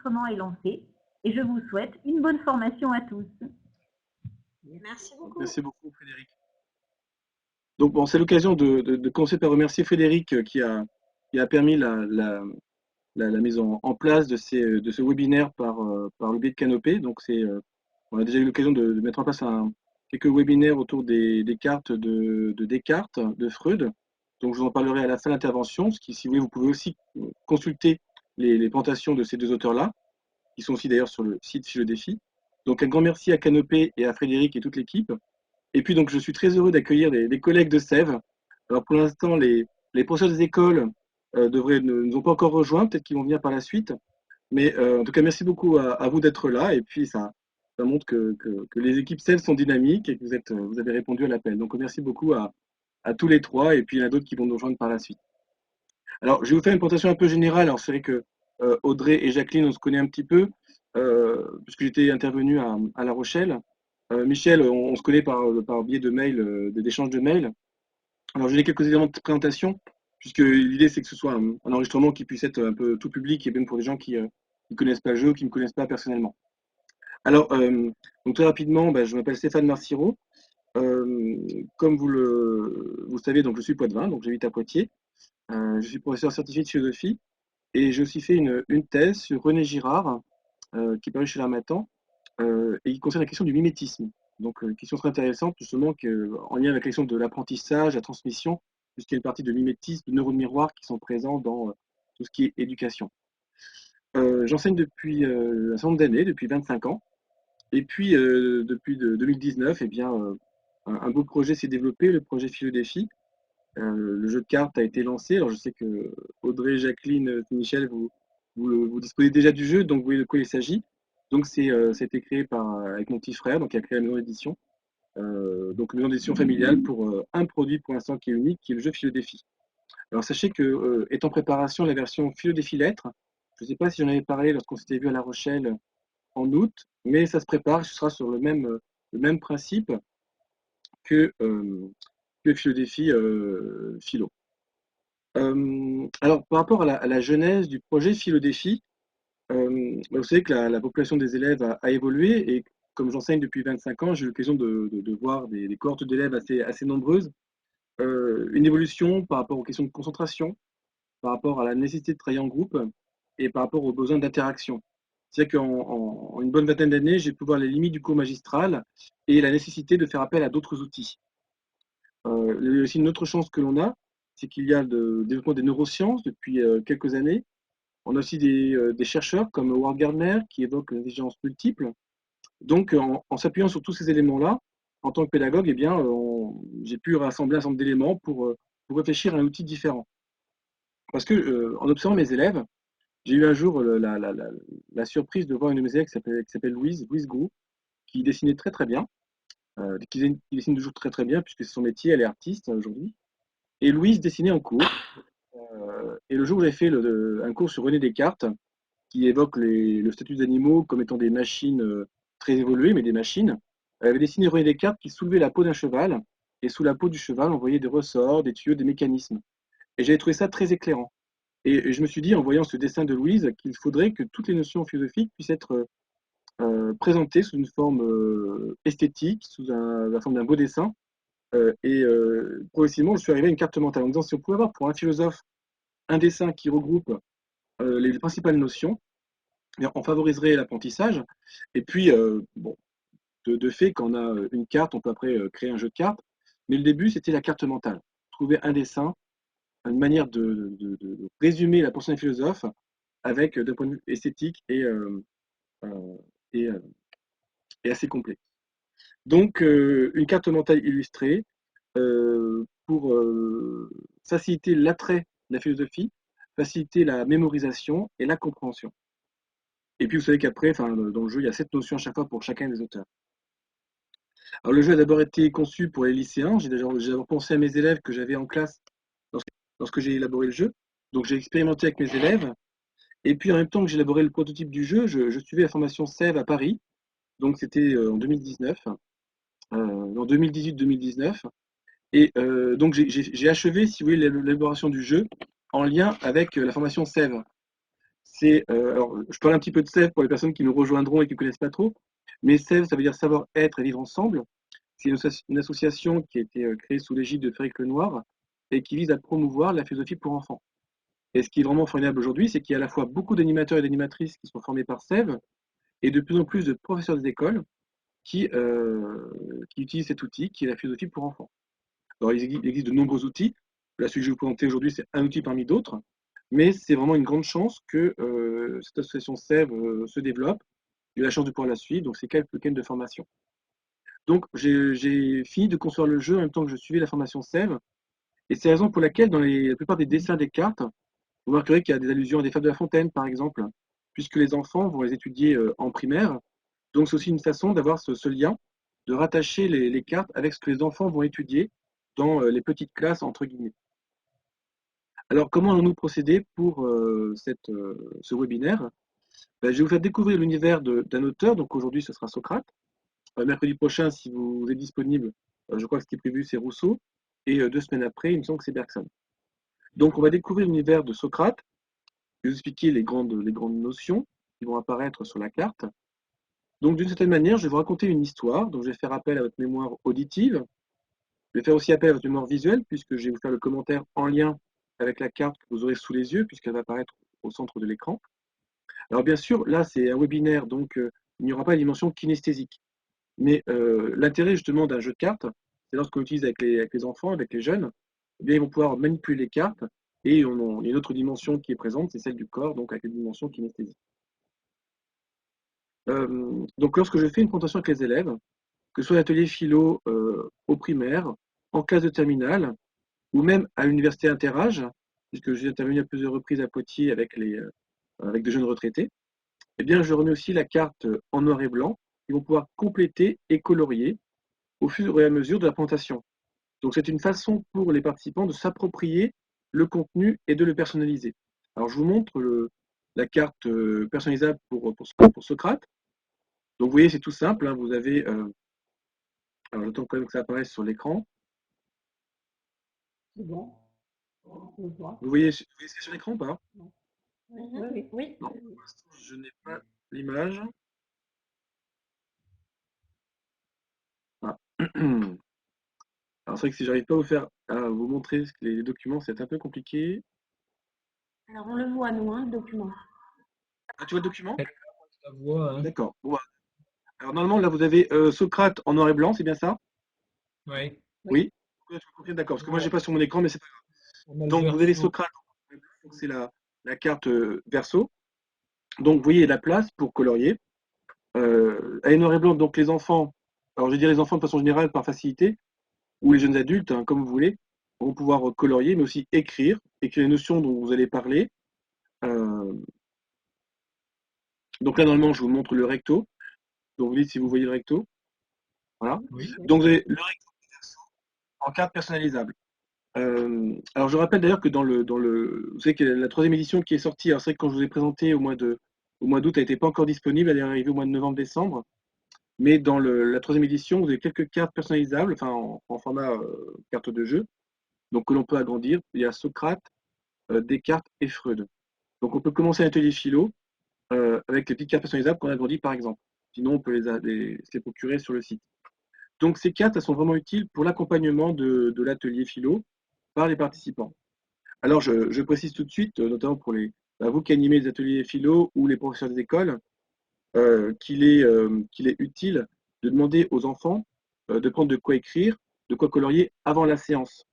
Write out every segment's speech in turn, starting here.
l'enregistrement est lancé et je vous souhaite une bonne formation à tous. Merci beaucoup. Merci beaucoup, Frédéric. Donc, bon, c'est l'occasion de commencer par remercier Frédéric qui a permis la mise en place de ce webinaire par le biais de Canopé. Donc, on a déjà eu l'occasion de mettre en place quelques webinaires autour des cartes de Descartes, de Freud. Donc, je vous en parlerai à la fin de l'intervention. Si vous voulez, vous pouvez aussi consulter les présentations de ces deux auteurs-là, qui sont aussi d'ailleurs sur le site Philosophie. Donc, un grand merci à Canopé et à Frédéric et toute l'équipe. Et puis, donc, je suis très heureux d'accueillir des collègues de Sèvres. Alors, pour l'instant, les professeurs des écoles ne nous ont pas encore rejoints. Peut-être qu'ils vont venir par la suite. Mais en tout cas, merci beaucoup à vous d'être là. Et puis, ça montre que les équipes Sèvres sont dynamiques et que vous avez répondu à l'appel. Donc, merci beaucoup à tous les trois. Et puis, il y en a d'autres qui vont nous rejoindre par la suite. Alors, je vais vous faire une présentation un peu générale. Alors, c'est vrai que Audrey et Jacqueline, on se connaît un petit peu, puisque j'étais intervenu à La Rochelle. Michel, on se connaît par biais de mails, d'échanges de mails. Alors, j'ai quelques éléments de présentation, puisque l'idée, c'est que ce soit un enregistrement qui puisse être un peu tout public, et même pour des gens qui ne connaissent pas le jeu ou qui ne me connaissent pas personnellement. Alors, donc très rapidement, je m'appelle Stéphane Marciro. Comme vous le savez, donc je suis poitevin, donc j'habite à Poitiers. Je suis professeur certifié de philosophie et j'ai aussi fait une thèse sur René Girard, qui est paru chez l'Harmattan, et qui concerne la question du mimétisme. Donc, une question très intéressante, justement, en lien avec la question de l'apprentissage, la transmission, puisqu'il y a une partie de mimétisme, de neurones miroirs qui sont présents dans tout ce qui est éducation. J'enseigne depuis un certain nombre d'années, depuis 25 ans. Et puis, depuis 2019, eh bien, un beau projet s'est développé, le projet Philodéfi. Le jeu de cartes a été lancé. Alors, je sais que Audrey, Jacqueline, Michel, vous disposez déjà du jeu, donc vous voyez de quoi il s'agit. Donc, ça a été créé avec mon petit frère, donc il a créé la maison d'édition. Donc, une maison d'édition familiale pour un produit pour l'instant qui est unique, qui est le jeu Philodéfi. Alors, sachez que est en préparation la version Philodéfi Lettres. Je ne sais pas si j'en avais parlé lorsqu'on s'était vu à La Rochelle en août, mais ça se prépare, ce sera sur le même principe que Philodéfi Philo. Alors, par rapport à la genèse du projet Philodéfi, vous savez que la population des élèves a évolué et comme j'enseigne depuis 25 ans, j'ai eu l'occasion de voir des cohortes d'élèves assez nombreuses. Une évolution par rapport aux questions de concentration, par rapport à la nécessité de travailler en groupe et par rapport aux besoins d'interaction. C'est-à-dire qu'en une bonne vingtaine d'années, j'ai pu voir les limites du cours magistral et la nécessité de faire appel à d'autres outils. Il y a aussi une autre chance que l'on a, c'est qu'il y a le développement des neurosciences depuis quelques années. On a aussi des chercheurs comme Howard Gardner qui évoquent l'intelligence multiple. Donc, en s'appuyant sur tous ces éléments-là, en tant que pédagogue, eh bien, j'ai pu rassembler un certain nombre d'éléments pour réfléchir à un outil différent. Parce que, en observant mes élèves, j'ai eu un jour la surprise de voir une de mes élèves qui s'appelle Louise Gou, qui dessinait très très bien, qui dessine toujours très très bien, puisque c'est son métier, elle est artiste aujourd'hui. Et Louise dessinait en cours. Et le jour où j'ai fait un cours sur René Descartes, qui évoque le statut des animaux comme étant des machines très évoluées, mais des machines, elle avait dessiné René Descartes qui soulevait la peau d'un cheval, et sous la peau du cheval, on voyait des ressorts, des tuyaux, des mécanismes. Et j'avais trouvé ça très éclairant. Et je me suis dit, en voyant ce dessin de Louise, qu'il faudrait que toutes les notions philosophiques puissent être présentées sous une forme esthétique, sous la forme d'un beau dessin. Progressivement, je suis arrivé à une carte mentale en me disant, si on pouvait avoir pour un philosophe un dessin qui regroupe les principales notions, on favoriserait l'apprentissage. Et puis, bon, de fait, quand on a une carte, on peut après créer un jeu de cartes. Mais le début, c'était la carte mentale. Trouver un dessin, une manière de résumer la pensée d'un philosophe avec, d'un point de vue esthétique euh, et, euh, et assez complet. Donc, une carte mentale illustrée pour faciliter l'attrait de la philosophie, faciliter la mémorisation et la compréhension. Et puis, vous savez qu'après, dans le jeu, il y a 7 notions à chaque fois pour chacun des auteurs. Alors, le jeu a d'abord été conçu pour les lycéens. J'ai d'abord pensé à mes élèves que j'avais en classe lorsque j'ai élaboré le jeu. Donc, j'ai expérimenté avec mes élèves. Et puis, en même temps que j'élaborais le prototype du jeu, je suivais la formation SEV à Paris. Donc, c'était en 2019, en 2018-2019. Et donc, j'ai achevé, si vous voulez, l'élaboration du jeu en lien avec la formation SEV. Alors, je parle un petit peu de Sève pour les personnes qui nous rejoindront et qui ne connaissent pas trop, mais Sève, ça veut dire savoir-être et vivre ensemble. C'est une association qui a été créée sous l'égide de Frédéric Lenoir et qui vise à promouvoir la philosophie pour enfants. Et ce qui est vraiment formidable aujourd'hui, c'est qu'il y a à la fois beaucoup d'animateurs et d'animatrices qui sont formés par Sève et de plus en plus de professeurs des écoles qui utilisent cet outil qui est la philosophie pour enfants. Alors, il existe de nombreux outils. Là, celui que je vais vous présenter aujourd'hui, c'est un outil parmi d'autres. Mais c'est vraiment une grande chance que cette association Sève se développe. J'ai eu la chance de pouvoir la suivre, donc c'est quelques week-ends de formation. Donc, j'ai fini de construire le jeu en même temps que je suivais la formation Sève. Et c'est la raison pour laquelle, dans la plupart des dessins des cartes, vous remarquerez qu'il y a des allusions à des fables de La Fontaine, par exemple, puisque les enfants vont les étudier en primaire. Donc, c'est aussi une façon d'avoir ce lien, de rattacher les cartes avec ce que les enfants vont étudier dans les petites classes, entre guillemets. Alors, comment allons-nous procéder pour ce webinaire? Ben, je vais vous faire découvrir l'univers d'un auteur. Donc, aujourd'hui, ce sera Socrate. Mercredi prochain, si vous êtes disponible, je crois que ce qui est prévu, c'est Rousseau. Et 2 semaines après, il me semble que c'est Bergson. Donc, on va découvrir l'univers de Socrate. Je vais vous expliquer les grandes notions qui vont apparaître sur la carte. Donc, d'une certaine manière, je vais vous raconter une histoire. Donc, je vais faire appel à votre mémoire auditive. Je vais faire aussi appel à votre mémoire visuelle, puisque je vais vous faire le commentaire en lien avec la carte que vous aurez sous les yeux, puisqu'elle va apparaître au centre de l'écran. Alors, bien sûr, là, c'est un webinaire, donc il n'y aura pas de dimension kinesthésique. Mais l'intérêt, justement, d'un jeu de cartes, c'est lorsqu'on l'utilise avec les enfants, avec les jeunes, eh bien, ils vont pouvoir manipuler les cartes, et il y a une autre dimension qui est présente, c'est celle du corps, donc avec une dimension kinesthésique. Donc, lorsque je fais une présentation avec les élèves, que ce soit l'atelier philo au primaire, en classe de terminale, ou même à l'université Interage, puisque j'ai intervenu à plusieurs reprises à Poitiers avec des jeunes retraités, eh bien, je remets aussi la carte en noir et blanc. Ils vont pouvoir compléter et colorier au fur et à mesure de la présentation. Donc, c'est une façon pour les participants de s'approprier le contenu et de le personnaliser. Alors, je vous montre la carte personnalisable pour Socrate. Donc, vous voyez, c'est tout simple. Hein, vous avez... alors, j'attends quand même que ça apparaisse sur l'écran. C'est bon. Vous voyez ce qu'il y a sur l'écran ou pas? Oui. Non, je n'ai pas l'image. Ah. Alors, c'est vrai que si j'arrive pas à vous montrer les documents, c'est un peu compliqué. Alors, on le voit, nous, le document. Ah, tu vois le document? La voix, hein. D'accord. Bon, bah. Alors, normalement, là, vous avez Socrate en noir et blanc, c'est bien ça? Oui. Oui. Tu me confirmes, d'accord. Parce que moi, j'ai pas sur mon écran, mais c'est pas grave. Donc, vous avez Socrate en noir et blanc, donc c'est la carte verso. Donc, vous voyez la place pour colorier. Elle est noir et blanc, donc les enfants, alors je vais dire les enfants de façon générale par facilité, ou les jeunes adultes, hein, comme vous voulez, vont pouvoir colorier, mais aussi écrire les notions dont vous allez parler. Donc là, normalement, je vous montre le recto. Donc vous dites si vous voyez le recto. Voilà. Oui. Donc vous avez le recto en carte personnalisable. Alors je rappelle d'ailleurs que vous savez que la 3e édition qui est sortie, alors c'est vrai que quand je vous ai présenté au mois d'août, elle n'était pas encore disponible, elle est arrivée au mois de novembre-décembre. Mais dans la 3e édition, vous avez quelques cartes personnalisables, enfin en format carte de jeu, donc que l'on peut agrandir. Il y a Socrate, Descartes et Freud. Donc on peut commencer un atelier philo avec les petites cartes personnalisables qu'on agrandit par exemple. Sinon, on peut se les procurer sur le site. Donc ces cartes, elles sont vraiment utiles pour l'accompagnement de l'atelier philo par les participants. Alors je précise tout de suite, notamment pour vous qui animez les ateliers philo ou les professeurs des écoles, qu'il est utile de demander aux enfants de prendre de quoi écrire, de quoi colorier avant la séance.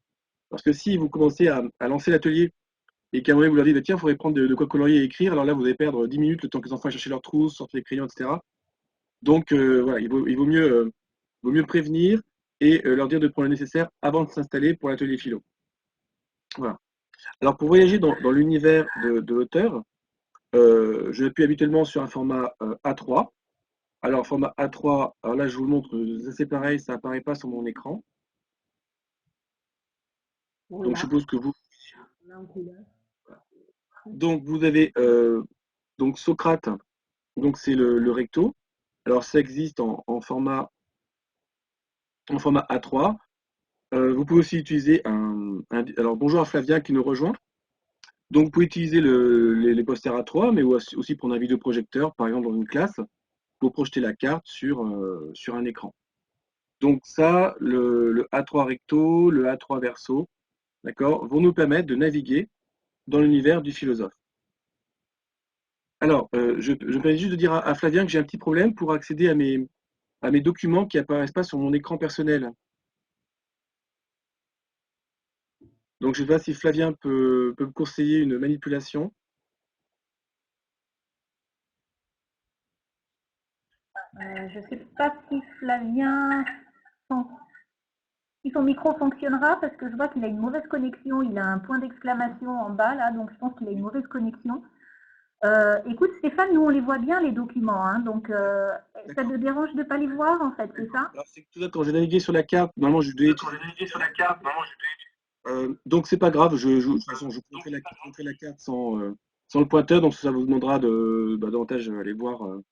Parce que si vous commencez à lancer l'atelier et qu'à un moment vous leur dites, tiens, il faudrait prendre de quoi colorier et écrire, alors là, vous allez perdre 10 minutes le temps que les enfants aillent chercher leurs trousses, sortent les crayons, etc. Donc, voilà, il vaut mieux prévenir et leur dire de prendre le nécessaire avant de s'installer pour l'atelier philo. Voilà. Alors, pour voyager dans l'univers de l'auteur, je m'appuie habituellement sur un format A3. Alors, format A3, alors là, je vous le montre, c'est pareil, ça apparaît pas sur mon écran. Donc, je suppose que vous... Donc, vous avez donc Socrate, donc c'est le recto. Alors, ça existe en format A3. Vous pouvez aussi utiliser alors, bonjour à Flavien qui nous rejoint. Donc, vous pouvez utiliser les posters A3, mais aussi prendre un vidéoprojecteur, par exemple dans une classe, pour projeter la carte sur un écran. Donc ça, le A3 recto, le A3 verso, d'accord, vont nous permettre de naviguer dans l'univers du philosophe. Alors, je me permets juste de dire à Flavien que j'ai un petit problème pour accéder à mes documents qui apparaissent pas sur mon écran personnel. Donc, je ne sais pas si Flavien peut me conseiller une manipulation. Je ne sais pas si Flavien, si son micro fonctionnera, parce que je vois qu'il a une mauvaise connexion. Il a un point d'exclamation en bas, là, donc je pense qu'il a une mauvaise connexion. Écoute, Stéphane, nous, on les voit bien, les documents. Hein, donc, ça te dérange de ne pas les voir, en fait, c'est ça? Alors, c'est que tout ça, quand j'ai navigué sur la carte, normalement, je devais donc c'est pas grave, de toute façon, je vous montrerai la carte sans le pointeur, donc ça vous demandera davantage aller voir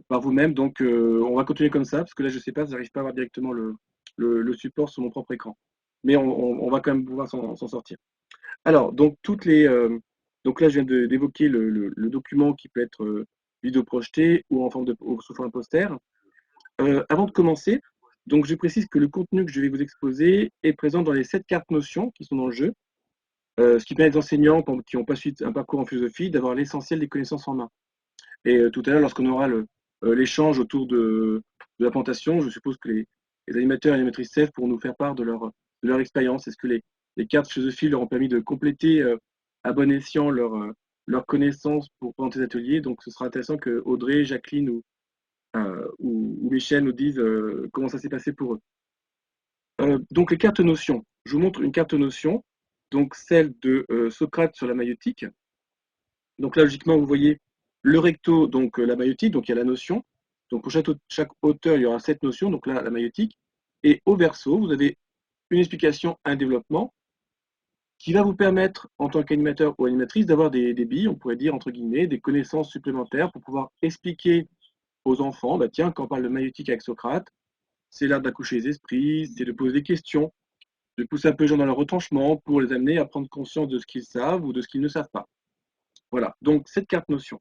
par vous-même. Donc on va continuer comme ça, parce que là je sais pas, j'arrive pas à voir directement le support sur mon propre écran. Mais on va quand même pouvoir s'en sortir. Alors, donc là je viens d'évoquer le document qui peut être vidéo projeté ou en forme sous forme poster. Avant de commencer, donc je précise que le contenu que je vais vous exposer est présent dans les 7 cartes notions qui sont dans le jeu, ce qui permet aux enseignants qui n'ont pas suivi un parcours en philosophie d'avoir l'essentiel des connaissances en main. Et tout à l'heure, lorsqu'on aura l'échange autour de la présentation, je suppose que les animateurs et animatrices CEF pourront nous faire part de leur expérience. Est-ce que les cartes philosophie leur ont permis de compléter à bon escient leurs connaissances pour pendant ces ateliers? Donc ce sera intéressant que Audrey, Jacqueline ou Michel nous disent comment ça s'est passé pour eux. Donc les cartes notions. Je vous montre une carte notion, donc celle de Socrate sur la maïeutique. Donc là, logiquement, vous voyez le recto, donc la maïeutique, donc il y a la notion. Donc pour chaque auteur, il y aura 7 notions, donc là, la maïeutique. Et au verso, vous avez une explication, un développement, qui va vous permettre, en tant qu'animateur ou animatrice, d'avoir des billes, on pourrait dire, entre guillemets, des connaissances supplémentaires pour pouvoir expliquer aux enfants, bah tiens, quand on parle de maïeutique avec Socrate, c'est l'art d'accoucher les esprits, c'est de poser des questions, de pousser un peu les gens dans leur retranchement pour les amener à prendre conscience de ce qu'ils savent ou de ce qu'ils ne savent pas. Voilà, donc cette carte notion.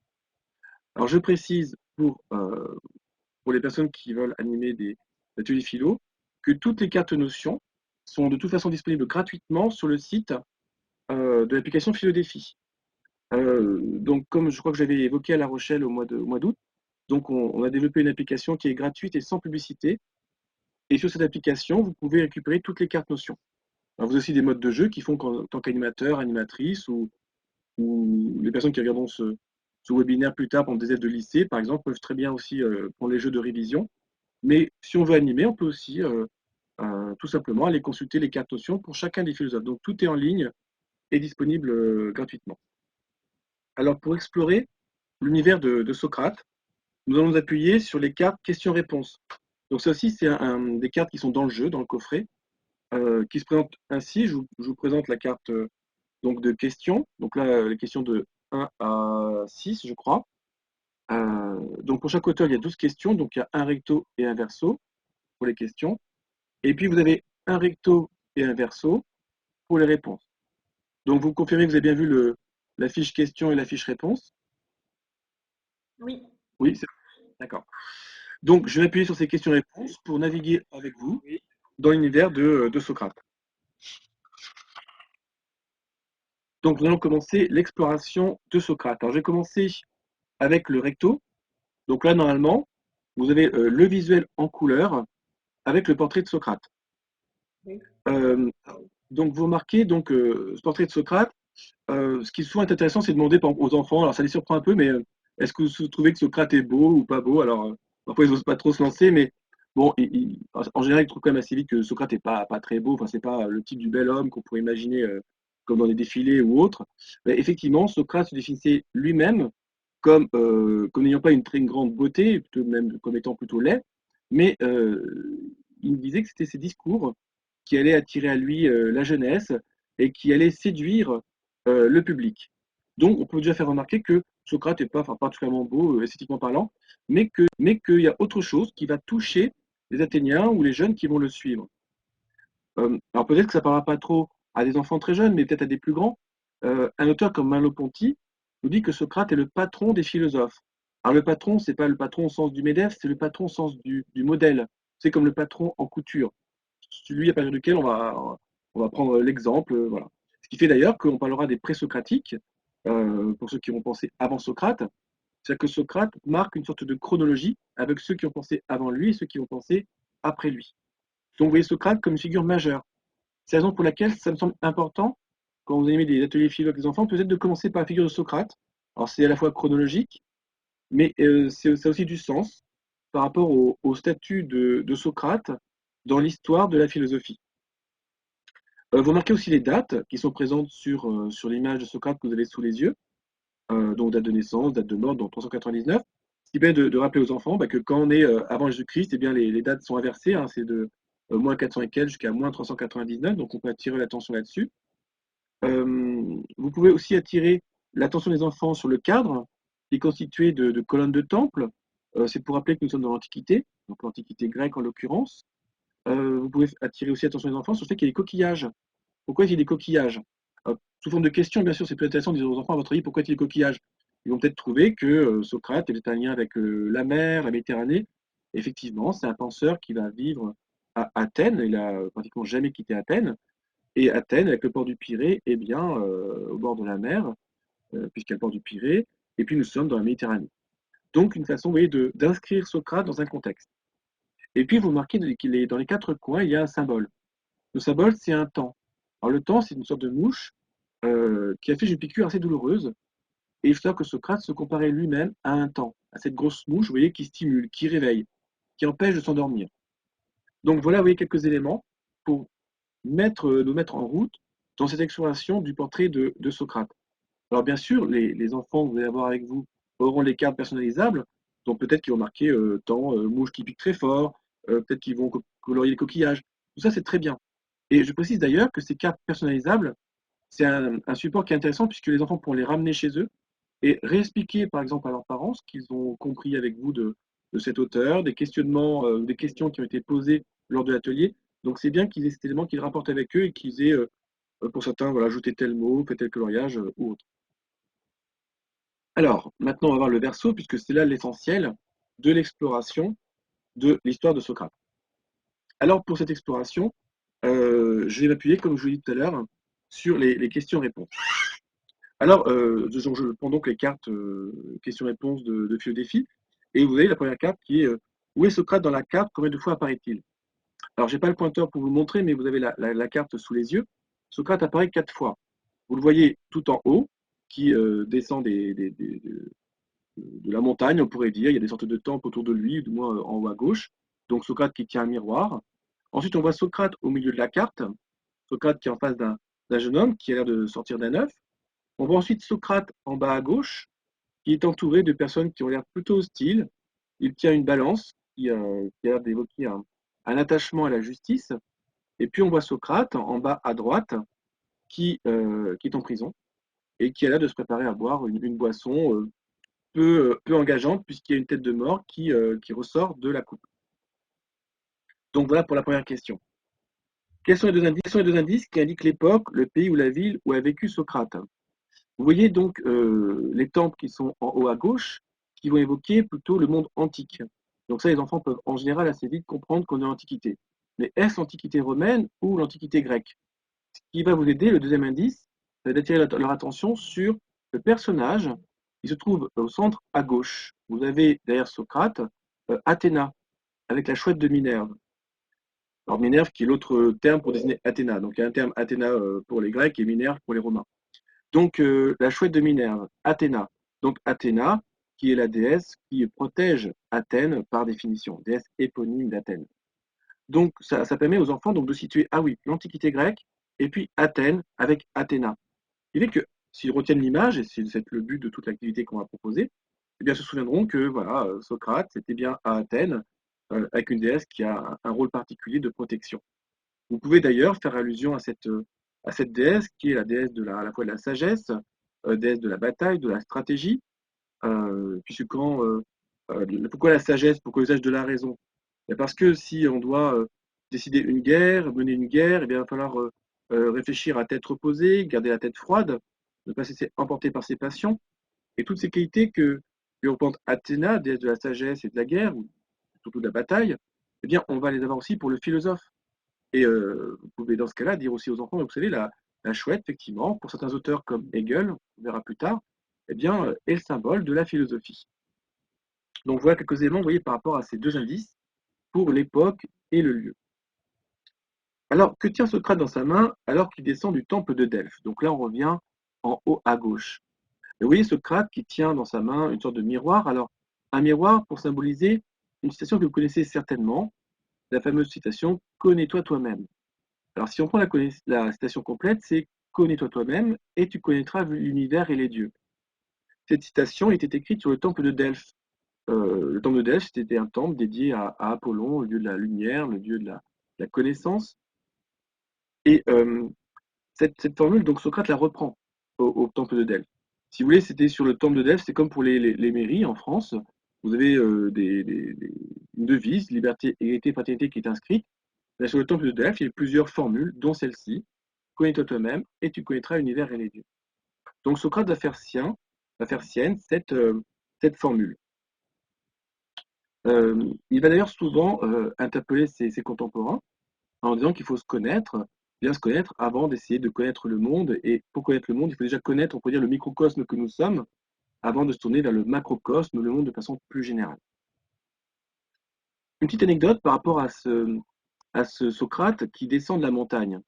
Alors je précise pour les personnes qui veulent animer des ateliers philo que toutes les cartes notions sont de toute façon disponibles gratuitement sur le site de l'application Philodéfi. Donc comme je crois que j'avais évoqué à La Rochelle au mois d'août, donc on a développé une application qui est gratuite et sans publicité. Et sur cette application, vous pouvez récupérer toutes les cartes notions. Alors, vous avez aussi des modes de jeu qui font qu'en tant qu'animateur, animatrice ou les personnes qui regarderont ce webinaire plus tard pendant des aides de lycée, par exemple, peuvent très bien aussi prendre les jeux de révision. Mais si on veut animer, on peut aussi tout simplement aller consulter les cartes notions pour chacun des philosophes. Donc tout est en ligne et disponible gratuitement. Alors pour explorer l'univers de Socrate, nous allons nous appuyer sur les cartes questions-réponses. Donc ça aussi, c'est des cartes qui sont dans le jeu, dans le coffret, qui se présentent ainsi. Je vous présente la carte donc de questions. Donc là, les questions de 1 à 6, je crois. Donc pour chaque auteur, il y a 12 questions. Donc il y a un recto et un verso pour les questions. Et puis vous avez un recto et un verso pour les réponses. Donc vous confirmez que vous avez bien vu la fiche question et la fiche réponse? Oui. Oui, c'est d'accord. Donc je vais appuyer sur ces questions-réponses pour naviguer avec vous dans l'univers de Socrate. Donc nous allons commencer l'exploration de Socrate. Alors je vais commencer avec le recto. Donc là, normalement, vous avez le visuel en couleur avec le portrait de Socrate. Oui. Donc vous remarquez donc, ce portrait de Socrate, ce qui souvent est intéressant, c'est de demander aux enfants, alors ça les surprend un peu, mais est-ce que vous trouvez que Socrate est beau ou pas beau? Alors parfois ils n'osent pas trop se lancer, mais bon, en général, ils trouvent quand même assez vite que Socrate n'est pas très beau, enfin c'est pas le type du bel homme qu'on pourrait imaginer comme dans les défilés ou autres. Mais effectivement, Socrate se définissait lui-même comme n'ayant pas une très grande beauté, même comme étant plutôt laid, mais il disait que c'était ses discours qui allaient attirer à lui la jeunesse et qui allaient séduire le public. Donc on peut déjà faire remarquer que Socrate n'est pas particulièrement beau esthétiquement parlant, mais qu'il y a autre chose qui va toucher les Athéniens ou les jeunes qui vont le suivre. Alors peut-être que ça ne parlera pas trop à des enfants très jeunes, mais peut-être à des plus grands. un auteur comme Merleau-Ponty nous dit que Socrate est le patron des philosophes. Alors le patron, c'est pas le patron au sens du MEDEF, c'est le patron au sens du modèle. C'est comme le patron en couture. Celui à partir duquel on va prendre l'exemple. Voilà. Ce qui fait d'ailleurs qu'on parlera des présocratiques, pour ceux qui ont pensé avant Socrate. C'est-à-dire que Socrate marque une sorte de chronologie avec ceux qui ont pensé avant lui et ceux qui ont pensé après lui. Donc vous voyez Socrate comme une figure majeure. C'est la raison pour laquelle ça me semble important, quand vous animez des ateliers philo avec les enfants, peut-être de commencer par la figure de Socrate. Alors c'est à la fois chronologique, mais ça a aussi du sens par rapport au statut de Socrate dans l'histoire de la philosophie. Vous remarquez aussi les dates qui sont présentes sur l'image de Socrate que vous avez sous les yeux, donc date de naissance, date de mort, donc 399. Ce qui permet de rappeler aux enfants que quand on est avant Jésus-Christ, eh bien les dates sont inversées, hein, c'est de moins 400 et quelques jusqu'à moins 399, donc on peut attirer l'attention là-dessus. Vous pouvez aussi attirer l'attention des enfants sur le cadre, qui est constitué de colonnes de temple. C'est pour rappeler que nous sommes dans l'Antiquité, donc l'Antiquité grecque en l'occurrence. Vous pouvez attirer aussi l'attention des enfants sur le fait qu'il y a des coquillages. Pourquoi il y a des coquillages? Sous forme de question, bien sûr, c'est plus intéressant de dire aux enfants, à votre avis, pourquoi il y a des coquillages? Ils vont peut-être trouver que Socrate est peut-être un lien avec la mer, la Méditerranée. Effectivement, c'est un penseur qui va vivre à Athènes. Il a pratiquement jamais quitté Athènes. Et Athènes, avec le port du Pirée, eh bien, au bord de la mer, puisqu'il y a le port du Pirée, et puis nous sommes dans la Méditerranée. Donc, une façon, vous voyez, d'inscrire Socrate dans un contexte. Et puis, vous remarquez qu'il est dans les quatre coins, il y a un symbole. Le symbole, c'est un temps. Alors, le temps, c'est une sorte de mouche qui affiche une piqûre assez douloureuse. Et il faut savoir que Socrate se comparait lui-même à un temps, à cette grosse mouche, vous voyez, qui stimule, qui réveille, qui empêche de s'endormir. Donc, voilà, vous voyez, quelques éléments pour nous mettre en route dans cette exploration du portrait de Socrate. Alors bien sûr, les enfants que vous allez avoir avec vous auront les cartes personnalisables, donc peut-être qu'ils vont marquer tant mouche qui pique très fort, peut-être qu'ils vont colorier les coquillages. Tout ça, c'est très bien. Et je précise d'ailleurs que ces cartes personnalisables, c'est un support qui est intéressant puisque les enfants pourront les ramener chez eux et réexpliquer par exemple à leurs parents ce qu'ils ont compris avec vous de cet auteur, des questionnements, des questions qui ont été posées lors de l'atelier. Donc c'est bien qu'ils aient cet élément qu'ils rapportent avec eux et qu'ils aient, pour certains, voilà, ajouté tel mot, fait tel coloriage ou autre. Alors, maintenant on va voir le verso puisque c'est là l'essentiel de l'exploration de l'histoire de Socrate. Alors pour cette exploration, je vais m'appuyer, comme je vous l'ai dit tout à l'heure, sur les questions-réponses. Alors, je prends donc les cartes questions-réponses de Philo-Défi, et vous avez la première carte qui est où est Socrate dans la carte, combien de fois apparaît-il? Alors, je n'ai pas le pointeur pour vous le montrer, mais vous avez la carte sous les yeux. Socrate apparaît 4 fois. Vous le voyez tout en haut, qui descend de la montagne, on pourrait dire. Il y a des sortes de temples autour de lui, du moins en haut à gauche. Donc Socrate qui tient un miroir. Ensuite, on voit Socrate au milieu de la carte. Socrate qui est en face d'un jeune homme qui a l'air de sortir d'un œuf. On voit ensuite Socrate en bas à gauche, qui est entouré de personnes qui ont l'air plutôt hostiles. Il tient une balance qui a l'air d'évoquer un attachement à la justice. Et puis on voit Socrate en bas à droite, qui est en prison et qui a l'air de se préparer à boire une boisson peu engageante, puisqu'il y a une tête de mort qui ressort de la coupe. Donc voilà pour la première question. Quels sont les deux indices qui indiquent l'époque, le pays ou la ville où a vécu Socrate? Vous voyez donc les temples qui sont en haut à gauche, qui vont évoquer plutôt le monde antique. Donc ça, les enfants peuvent en général assez vite comprendre qu'on est en Antiquité. Mais est-ce l'Antiquité romaine ou l'Antiquité grecque? Ce qui va vous aider, le deuxième indice, c'est d'attirer leur attention sur le personnage qui se trouve au centre à gauche. Vous avez derrière Socrate Athéna, avec la chouette de Minerve. Alors Minerve qui est l'autre terme pour désigner Athéna. Donc il y a un terme Athéna pour les Grecs et Minerve pour les Romains. Donc la chouette de Minerve, Athéna. Donc Athéna, qui est la déesse qui protège Athènes par définition, déesse éponyme d'Athènes. Donc ça permet aux enfants donc, de situer, ah oui, l'Antiquité grecque, et puis Athènes avec Athéna. Il est que s'ils retiennent l'image, et c'est le but de toute l'activité qu'on va proposer, eh bien, se souviendront que voilà, Socrate, c'était bien à Athènes, avec une déesse qui a un rôle particulier de protection. Vous pouvez d'ailleurs faire allusion à cette déesse qui est la déesse à la fois de la sagesse, déesse de la bataille, de la stratégie, puisque pourquoi la sagesse, pourquoi l'usage de la raison? Parce que si on doit décider mener une guerre, eh bien, il va falloir réfléchir à tête reposée, garder la tête froide. ne pas se laisser emporter par ses passions, et toutes ces qualités que représente Athéna, déesse de la sagesse et de la guerre, ou surtout de la bataille, eh bien, on va les avoir aussi pour le philosophe. Et vous pouvez dans ce cas-là dire aussi aux enfants, vous savez, la chouette, effectivement, pour certains auteurs comme Hegel, on verra plus tard, eh bien, est le symbole de la philosophie. Donc voilà quelques éléments, vous voyez, par rapport à ces deux indices pour l'époque et le lieu. Alors, que tient Socrate dans sa main alors qu'il descend du temple de Delphes? Donc là, on revient en haut à gauche. Et vous voyez Socrate qui tient dans sa main une sorte de miroir. Alors, un miroir pour symboliser une citation que vous connaissez certainement, la fameuse citation « Connais-toi toi-même ». Alors, si on prend la citation complète, c'est « Connais-toi toi-même et tu connaîtras l'univers et les dieux ». Cette citation était écrite sur le temple de Delphes. Le temple de Delphes, c'était un temple dédié à Apollon, le dieu de la lumière, le dieu de la connaissance. Et cette formule, donc Socrate la reprend au temple de Delphes. Si vous voulez, c'était sur le temple de Delphes, c'est comme pour les mairies en France. Vous avez une devise, liberté, égalité, fraternité qui est inscrite. Là, sur le temple de Delphes, il y a plusieurs formules, dont celle-ci. Connais-toi toi-même et tu connaîtras l'univers et les dieux. Donc Socrate va faire sienne cette formule. Il va d'ailleurs souvent interpeller ses contemporains en disant qu'il faut bien se connaître avant d'essayer de connaître le monde. Et pour connaître le monde, il faut déjà connaître, on peut dire, le microcosme que nous sommes avant de se tourner vers le macrocosme, le monde de façon plus générale. Une petite anecdote par rapport à ce Socrate qui descend de la montagne.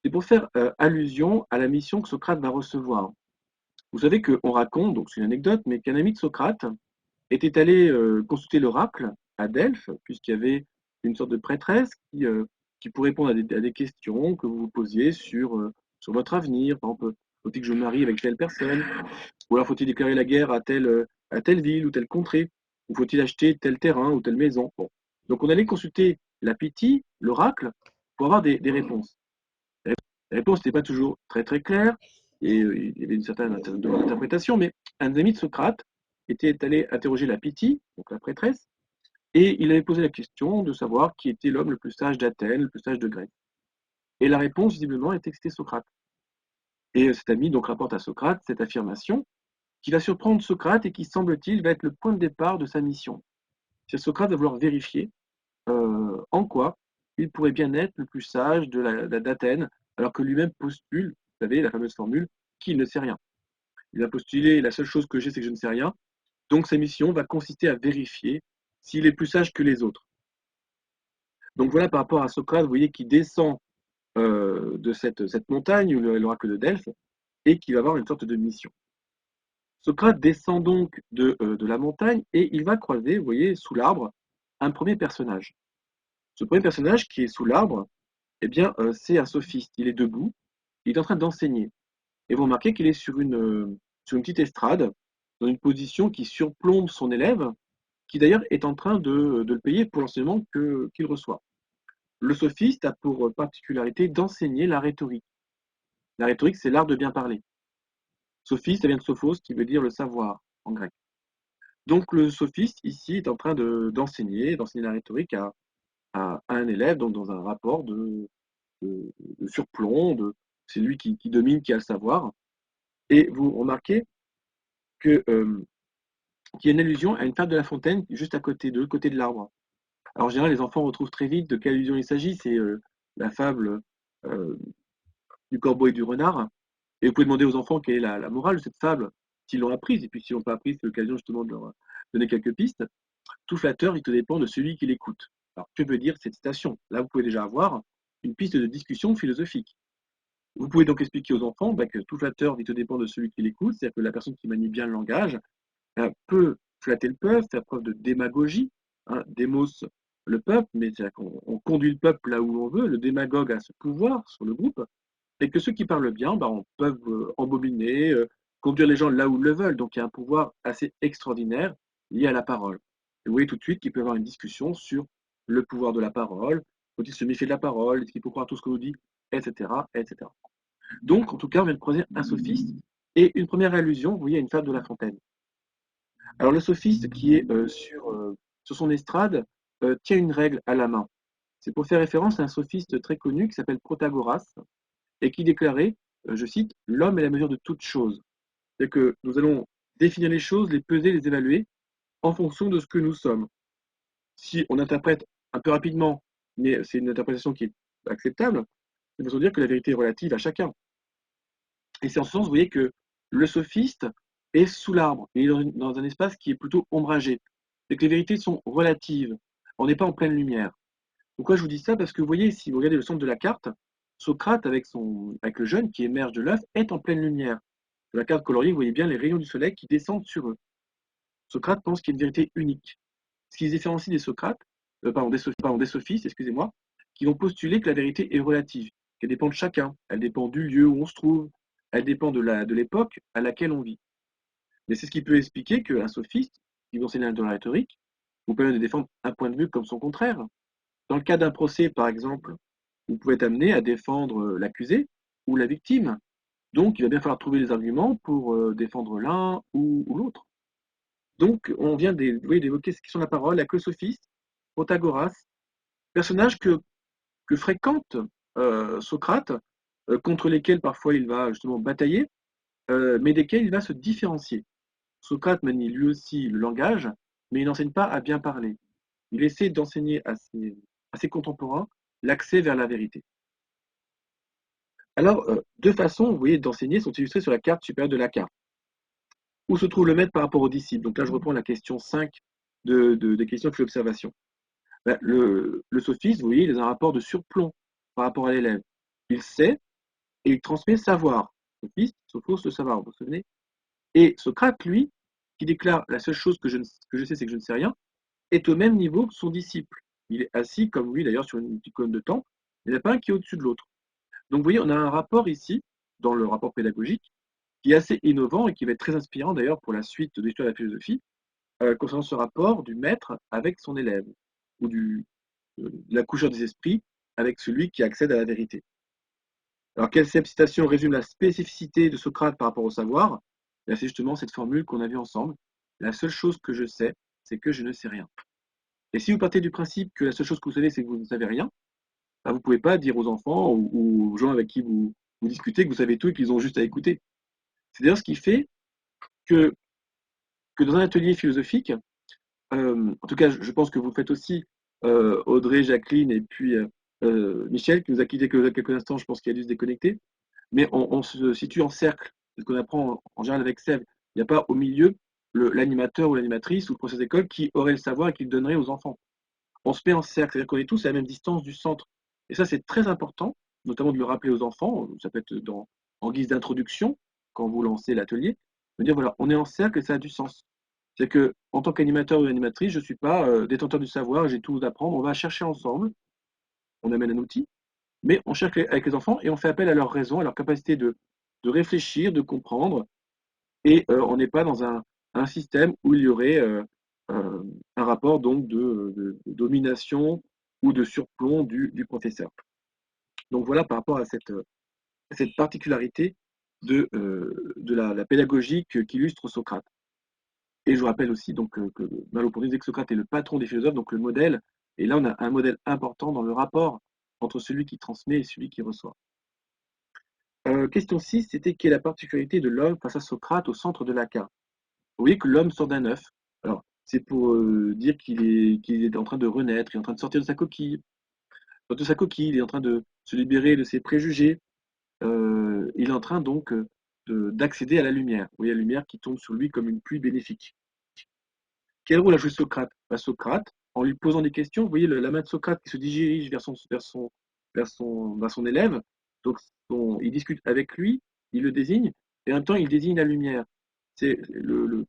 C'est pour faire allusion à la mission que Socrate va recevoir. Vous savez qu'on raconte, donc c'est une anecdote, mais qu'un ami de Socrate était allé consulter l'oracle à Delphes, puisqu'il y avait une sorte de prêtresse qui pourrait répondre à des questions que vous vous posiez sur votre avenir. Par exemple, faut-il que je me marie avec telle personne? Ou alors faut-il déclarer la guerre à telle ville ou telle contrée? Ou faut-il acheter tel terrain ou telle maison? Bon. Donc on allait consulter la Pythie, l'oracle, pour avoir des réponses. Les réponses n'étaient pas toujours très très claires, et il y avait une certaine interprétation, mais un ami de Socrate était allé interroger la Pythie, donc la prêtresse, et il avait posé la question de savoir qui était l'homme le plus sage d'Athènes, le plus sage de Grèce. Et la réponse, visiblement, était que c'était Socrate. Et cet ami donc rapporte à Socrate cette affirmation qui va surprendre Socrate et qui, semble-t-il, va être le point de départ de sa mission. Socrate va vouloir vérifier en quoi il pourrait bien être le plus sage d'Athènes, alors que lui-même postule, vous savez, la fameuse formule, qu'il ne sait rien. Il a postulé, la seule chose que j'ai, c'est que je ne sais rien. Donc sa mission va consister à vérifier s'il est plus sage que les autres. Donc voilà par rapport à Socrate, vous voyez qu'il descend de cette montagne, l'oracle de Delphes, et qui va avoir une sorte de mission. Socrate descend donc de la montagne et il va croiser, vous voyez, sous l'arbre, un premier personnage. Ce premier personnage qui est sous l'arbre, eh bien, c'est un sophiste. Il est debout, il est en train d'enseigner. Et vous remarquez qu'il est sur une petite estrade, dans une position qui surplombe son élève, qui d'ailleurs est en train de le payer pour l'enseignement qu'il reçoit. Le sophiste a pour particularité d'enseigner la rhétorique. La rhétorique, c'est l'art de bien parler. Sophiste, ça vient de sophos, qui veut dire le savoir en grec. Donc le sophiste, ici, est en train d'enseigner la rhétorique à un élève, donc dans un rapport de surplomb, c'est lui qui domine, qui a le savoir. Et vous remarquez qu'il y a une allusion à une fable de La Fontaine juste à côté, de l'autre côté de l'arbre. Alors en général, les enfants retrouvent très vite de quelle allusion il s'agit, c'est la fable du corbeau et du renard. Et vous pouvez demander aux enfants quelle est la morale de cette fable, s'ils l'ont apprise, et puis s'ils l'ont pas apprise, c'est l'occasion justement de leur donner quelques pistes. Tout flatteur, il te dépend de celui qui l'écoute. Alors, que veut dire cette citation? Là, vous pouvez déjà avoir une piste de discussion philosophique. Vous pouvez donc expliquer aux enfants que tout flatteur, il te dépend de celui qui l'écoute, c'est-à-dire que la personne qui manie bien le langage peut flatter le peuple, faire preuve de démagogie, démos le peuple, mais c'est-à-dire qu'on conduit le peuple là où on veut, le démagogue a ce pouvoir sur le groupe, et que ceux qui parlent bien peuvent embobiner, conduire les gens là où ils le veulent. Donc il y a un pouvoir assez extraordinaire lié à la parole. Et vous voyez tout de suite qu'il peut y avoir une discussion sur le pouvoir de la parole, faut-il se méfier de la parole, est-ce qu'il faut croire tout ce qu'on nous dit, etc., etc. Donc, en tout cas, on vient de croiser un sophiste et une première allusion, vous voyez, à une fable de La Fontaine. Alors le sophiste qui est sur son estrade tient une règle à la main. C'est pour faire référence à un sophiste très connu qui s'appelle Protagoras et qui déclarait je cite, « L'homme est la mesure de toute chose ». C'est-à-dire que nous allons définir les choses, les peser, les évaluer en fonction de ce que nous sommes. Si on interprète un peu rapidement, mais c'est une interprétation qui est acceptable, il faut se dire que la vérité est relative à chacun. Et c'est en ce sens, vous voyez, que le sophiste est sous l'arbre, il est dans un espace qui est plutôt ombragé. C'est que les vérités sont relatives, on n'est pas en pleine lumière. Pourquoi je vous dis ça? Parce que vous voyez, si vous regardez le centre de la carte, Socrate, avec le jeune qui émerge de l'œuf, est en pleine lumière. Sur la carte coloriée, vous voyez bien les rayons du soleil qui descendent sur eux. Socrate pense qu'il y a une vérité unique. Ce qui les différencie des Socrates, des sophistes, excusez-moi, qui vont postuler que la vérité est relative, qu'elle dépend de chacun, elle dépend du lieu où on se trouve, elle dépend de l'époque à laquelle on vit. Mais c'est ce qui peut expliquer qu'un sophiste, qui va enseigner dans la rhétorique, vous permet de défendre un point de vue comme son contraire. Dans le cas d'un procès, par exemple, vous pouvez être amené à défendre l'accusé ou la victime. Donc, il va bien falloir trouver les arguments pour défendre l'un ou l'autre. Donc, on vient d'évoquer ce qui sont la parole, la sophiste, Protagoras, personnage que fréquente Socrate, contre lesquels parfois il va justement batailler, mais desquels il va se différencier. Socrate manie lui aussi le langage, mais il n'enseigne pas à bien parler. Il essaie d'enseigner à ses contemporains l'accès vers la vérité. Alors, deux façons, vous voyez, d'enseigner sont illustrées sur la carte supérieure de la carte. Où se trouve le maître par rapport aux disciples? Donc là, je reprends la question 5 des questions de l'observation. Ben, le sophiste, vous voyez, il a un rapport de surplomb par rapport à l'élève. Il sait et il transmet savoir. Sophiste, sophos, le savoir, vous vous souvenez? Et Socrate, lui, qui déclare la seule chose que je sais, c'est que je ne sais rien, est au même niveau que son disciple. Il est assis, comme lui d'ailleurs, sur une petite colonne de temps. Il n'y en a pas un qui est au-dessus de l'autre. Donc vous voyez, on a un rapport ici, dans le rapport pédagogique, qui est assez innovant et qui va être très inspirant d'ailleurs pour la suite de l'histoire de la philosophie, concernant ce rapport du maître avec son élève, ou de la coucheur des esprits avec celui qui accède à la vérité. Alors, quelle citation résume la spécificité de Socrate par rapport au savoir? C'est justement cette formule qu'on a vue ensemble. La seule chose que je sais, c'est que je ne sais rien. Et si vous partez du principe que la seule chose que vous savez, c'est que vous ne savez rien, bah, vous ne pouvez pas dire aux enfants ou aux gens avec qui vous discutez que vous savez tout et qu'ils ont juste à écouter. C'est d'ailleurs ce qui fait que dans un atelier philosophique, en tout cas, je pense que vous le faites aussi, Audrey, Jacqueline et puis Michel, qui nous a quittés quelques instants, je pense qu'il a dû se déconnecter. Mais on se situe en cercle. C'est ce qu'on apprend en général avec Sèvres. Il n'y a pas au milieu l'animateur ou l'animatrice ou le professeur d'école qui aurait le savoir et qui le donnerait aux enfants. On se met en cercle, c'est-à-dire qu'on est tous à la même distance du centre. Et ça, c'est très important, notamment de le rappeler aux enfants. Ça peut être en guise d'introduction, quand vous lancez l'atelier, de dire voilà, on est en cercle et ça a du sens. C'est que en tant qu'animateur ou animatrice, je ne suis pas détenteur du savoir, j'ai tout à apprendre. On va chercher ensemble, on amène un outil, mais on cherche avec les enfants et on fait appel à leur raison, à leur capacité de réfléchir, de comprendre. Et on n'est pas dans un système où il y aurait un rapport donc de domination ou de surplomb du professeur. Donc voilà par rapport à cette particularité de la pédagogie qu'illustre Socrate. Et je vous rappelle aussi donc, que Merleau-Ponty disait que Socrate est le patron des philosophes, donc le modèle. Et là, on a un modèle important dans le rapport entre celui qui transmet et celui qui reçoit. Question 6, c'était quelle est la particularité de l'homme face à Socrate au centre de la carte? Vous voyez que l'homme sort d'un œuf. Alors, c'est pour dire qu'il est en train de renaître, il est en train de sortir de sa coquille. De sa coquille, il est en train de se libérer de ses préjugés. Il est en train donc d'accéder à la lumière. Vous voyez la lumière qui tombe sur lui comme une pluie bénéfique. Quel rôle a joué Socrate? Socrate, en lui posant des questions, vous voyez la main de Socrate qui se dirige vers son élève. Donc, il discute avec lui, il le désigne, et en même temps, il désigne la lumière. C'est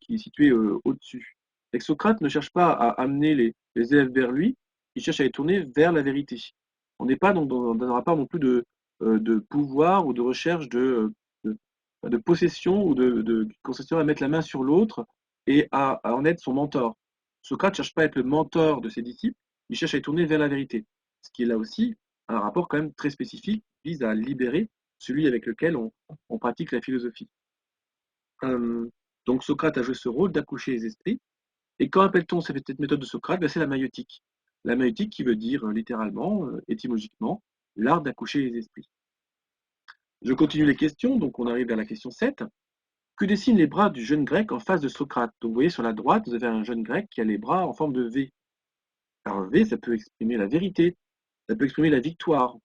qui est situé au-dessus. Et Socrate ne cherche pas à amener les élèves vers lui, il cherche à les tourner vers la vérité. On n'est pas dans un rapport non plus de pouvoir ou de recherche de possession ou de concession à mettre la main sur l'autre et à en être son mentor. Socrate ne cherche pas à être le mentor de ses disciples, il cherche à les tourner vers la vérité. Ce qui est là aussi un rapport quand même très spécifique, qui vise à libérer celui avec lequel on pratique la philosophie. Donc Socrate a joué ce rôle d'accoucher les esprits. Et quand appelle-t-on cette méthode de Socrate? C'est la maïotique. La maïotique qui veut dire littéralement, étymologiquement, l'art d'accoucher les esprits. Je continue les questions, donc on arrive vers la question 7. Que dessinent les bras du jeune grec en face de Socrate? Donc vous voyez sur la droite, vous avez un jeune grec qui a les bras en forme de V. Alors V, ça peut exprimer la vérité, ça peut exprimer la victoire.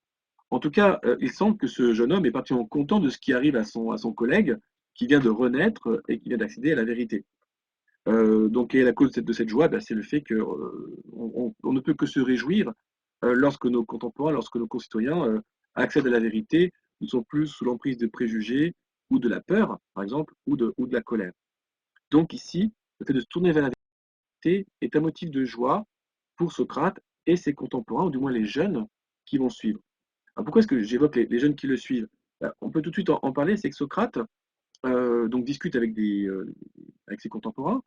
En tout cas, il semble que ce jeune homme est particulièrement content de ce qui arrive à son collègue qui vient de renaître et qui vient d'accéder à la vérité. Donc, et la cause de cette joie, c'est le fait qu'on ne peut que se réjouir lorsque nos contemporains, lorsque nos concitoyens accèdent à la vérité, ne sont plus sous l'emprise de préjugés ou de la peur, par exemple, ou de la colère. Donc ici, le fait de se tourner vers la vérité est un motif de joie pour Socrate et ses contemporains, ou du moins les jeunes qui vont suivre. Alors pourquoi est-ce que j'évoque les jeunes qui le suivent? On peut tout de suite en parler, c'est que Socrate donc discute avec ses contemporains,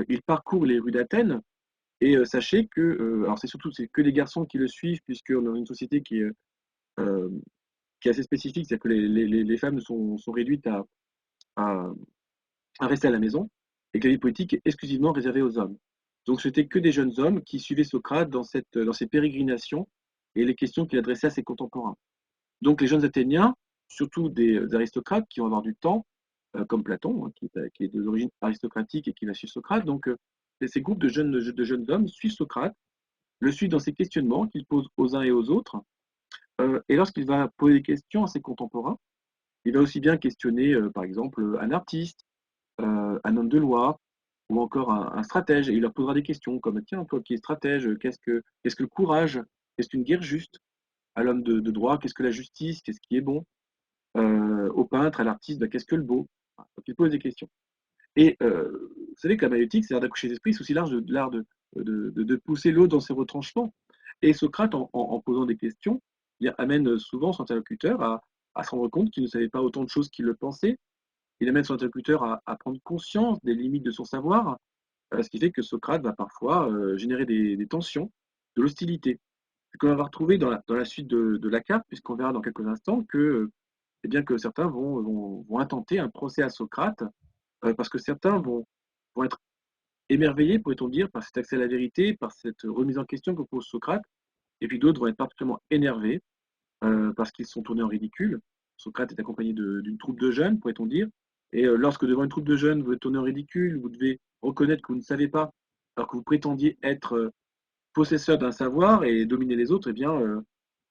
il parcourt les rues d'Athènes et sachez que, alors c'est que les garçons qui le suivent puisqu'on a une société euh, qui est assez spécifique, c'est-à-dire que les femmes sont réduites à, à rester à la maison et que la vie politique est exclusivement réservée aux hommes. Donc c'était que des jeunes hommes qui suivaient Socrate dans ces pérégrinations et les questions qu'il adressait à ses contemporains. Donc les jeunes Athéniens, surtout des aristocrates qui vont avoir du temps, comme Platon, hein, qui est d'origine aristocratique et qui va suivre Socrate. Donc ces groupes de jeunes hommes suivent Socrate, le suivent dans ses questionnements qu'il pose aux uns et aux autres. Et lorsqu'il va poser des questions à ses contemporains, il va aussi bien questionner, par exemple, un artiste, un homme de loi, ou encore un stratège. Et il leur posera des questions comme, tiens, toi qui es stratège, qu'est-ce que le courage? Qu'est-ce qu'une guerre juste? À l'homme de droit, qu'est-ce que la justice? Qu'est-ce qui est bon? Au peintre, à l'artiste, qu'est-ce que le beau? Donc il pose des questions. Et vous savez que la maïeutique, c'est l'art d'accoucher d'esprit, c'est aussi l'art de pousser l'autre dans ses retranchements. Et Socrate, en posant des questions, il amène souvent son interlocuteur à se rendre compte qu'il ne savait pas autant de choses qu'il le pensait. Il amène son interlocuteur à prendre conscience des limites de son savoir, ce qui fait que Socrate va parfois générer des tensions, de l'hostilité. Ce qu'on va retrouver dans la suite de la carte, puisqu'on verra dans quelques instants eh bien, que certains vont intenter un procès à Socrate, parce que certains vont être émerveillés, pourrait-on dire, par cet accès à la vérité, par cette remise en question que pose Socrate, et puis d'autres vont être particulièrement énervés parce qu'ils sont tournés en ridicule. Socrate est accompagné d'une troupe de jeunes, pourrait-on dire, et lorsque devant une troupe de jeunes, vous êtes tourné en ridicule, vous devez reconnaître que vous ne savez pas, alors que vous prétendiez être possesseur d'un savoir et dominer les autres, eh bien,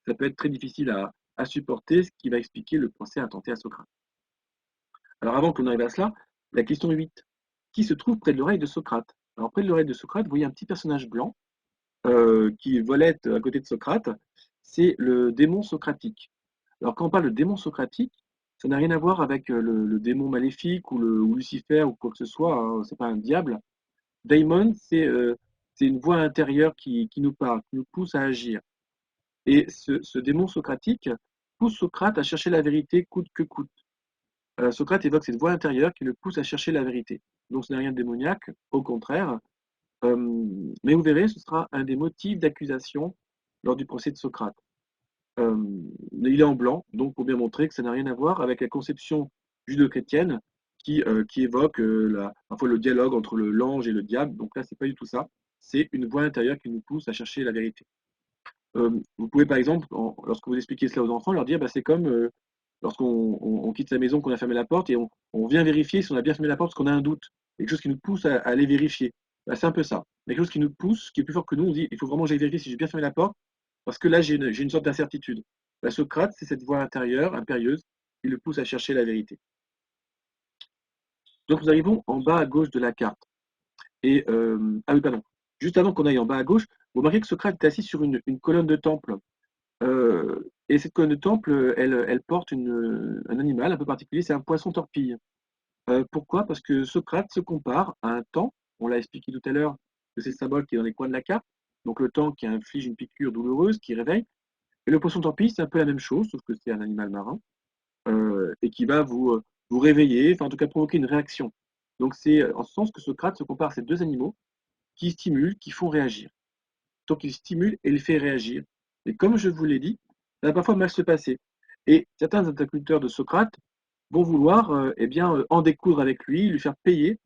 ça peut être très difficile à supporter, ce qui va expliquer le procès intenté à Socrate. Alors avant qu'on arrive à cela, la question 8. Qui se trouve près de l'oreille de Socrate? Alors près de l'oreille de Socrate, vous voyez un petit personnage blanc qui volette à côté de Socrate, c'est le démon socratique. Alors quand on parle de démon socratique, ça n'a rien à voir avec le démon maléfique ou Lucifer ou quoi que ce soit, hein, c'est pas un diable. Daimon, c'est une voix intérieure qui nous parle, qui nous pousse à agir. Et ce démon socratique pousse Socrate à chercher la vérité coûte que coûte. Socrate évoque cette voix intérieure qui le pousse à chercher la vérité. Donc ce n'est rien de démoniaque, au contraire. Mais vous verrez, ce sera un des motifs d'accusation lors du procès de Socrate. Il est en blanc, donc pour bien montrer que ça n'a rien à voir avec la conception judéo-chrétienne qui évoque parfois le dialogue entre l'ange et le diable. Donc là, c'est pas du tout ça. C'est une voix intérieure qui nous pousse à chercher la vérité. Vous pouvez par exemple, lorsque vous expliquez cela aux enfants, leur dire c'est comme lorsqu'on quitte sa maison, qu'on a fermé la porte et on vient vérifier si on a bien fermé la porte parce qu'on a un doute. Quelque chose qui nous pousse à aller vérifier. C'est un peu ça. Quelque chose qui nous pousse, qui est plus fort que nous, on dit il faut vraiment que j'aille vérifier si j'ai bien fermé la porte parce que là j'ai une sorte d'incertitude. Socrate, c'est cette voix intérieure, impérieuse, qui le pousse à chercher la vérité. Donc nous arrivons en bas à gauche de la carte. Et, ah oui, pardon. Juste avant qu'on aille en bas à gauche, vous remarquez que Socrate est assis sur une colonne de temple. Et cette colonne de temple, elle porte un animal un peu particulier, c'est un poisson torpille. Pourquoi? Parce que Socrate se compare à un taon, on l'a expliqué tout à l'heure, que c'est le symbole qui est dans les coins de la carte, donc le taon qui inflige une piqûre douloureuse, qui réveille. Et le poisson torpille, c'est un peu la même chose, sauf que c'est un animal marin, et qui va vous réveiller, enfin en tout cas provoquer une réaction. Donc c'est en ce sens que Socrate se compare à ces deux animaux qui stimulent, qui font réagir. Donc il stimule et il fait réagir. Et comme je vous l'ai dit, ça va parfois mal se passer. Et certains interlocuteurs de Socrate vont vouloir en découdre avec lui faire payer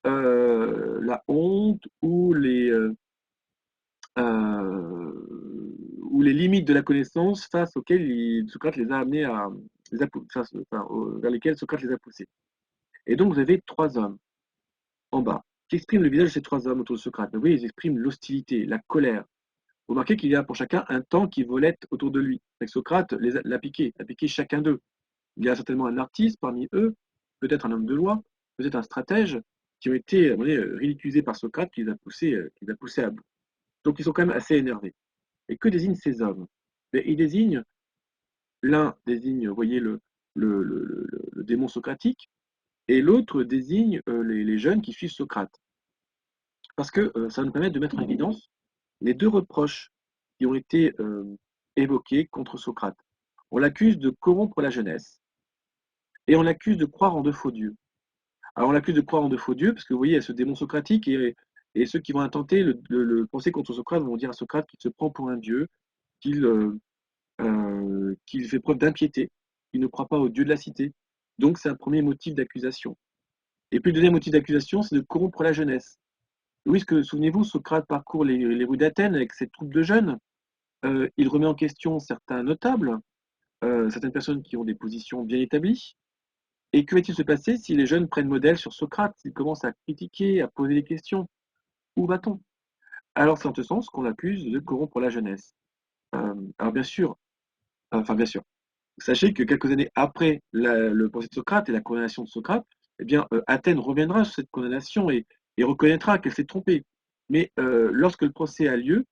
la honte ou les limites de la connaissance face auxquelles Socrate les a amenés vers lesquels Socrate les a poussés. Et donc, vous avez 3 hommes en bas qui expriment le visage de ces 3 hommes autour de Socrate. Vous voyez, ils expriment l'hostilité, la colère. Vous remarquez qu'il y a pour chacun un temps qui volette autour de lui. Avec Socrate l'a piqué chacun d'eux. Il y a certainement un artiste parmi eux, peut-être un homme de loi, peut-être un stratège, qui ont été ridiculisés par Socrate, qui les a poussés à bout. Donc ils sont quand même assez énervés. Et que désignent ces hommes? Ils désignent, l'un désigne, vous voyez, le démon socratique, et l'autre désigne les jeunes qui suivent Socrate. Parce que ça va nous permettre de mettre en évidence les 2 reproches qui ont été évoqués contre Socrate. On l'accuse de corrompre la jeunesse, et on l'accuse de croire en de faux dieux. Alors on l'accuse de croire en de faux dieux, parce que vous voyez, il y a ce démon socratique, et ceux qui vont intenter le procès contre Socrate vont dire à Socrate qu'il se prend pour un dieu, qu'il fait preuve d'impiété, qu'il ne croit pas au dieu de la cité. Donc c'est un premier motif d'accusation. Et puis le deuxième motif d'accusation, c'est de corrompre la jeunesse. Oui, parce que souvenez-vous, Socrate parcourt les rues d'Athènes avec ses troupes de jeunes. Il remet en question certains notables, certaines personnes qui ont des positions bien établies. Et que va-t-il se passer si les jeunes prennent modèle sur Socrate, s'ils commencent à critiquer, à poser des questions? Où va-t-on? Alors c'est en ce sens qu'on l'accuse de corrompre la jeunesse. Alors bien sûr, sachez que quelques années après le procès de Socrate et la condamnation de Socrate, eh bien, Athènes reviendra sur cette condamnation et reconnaîtra qu'elle s'est trompée. Mais lorsque le procès a lieu,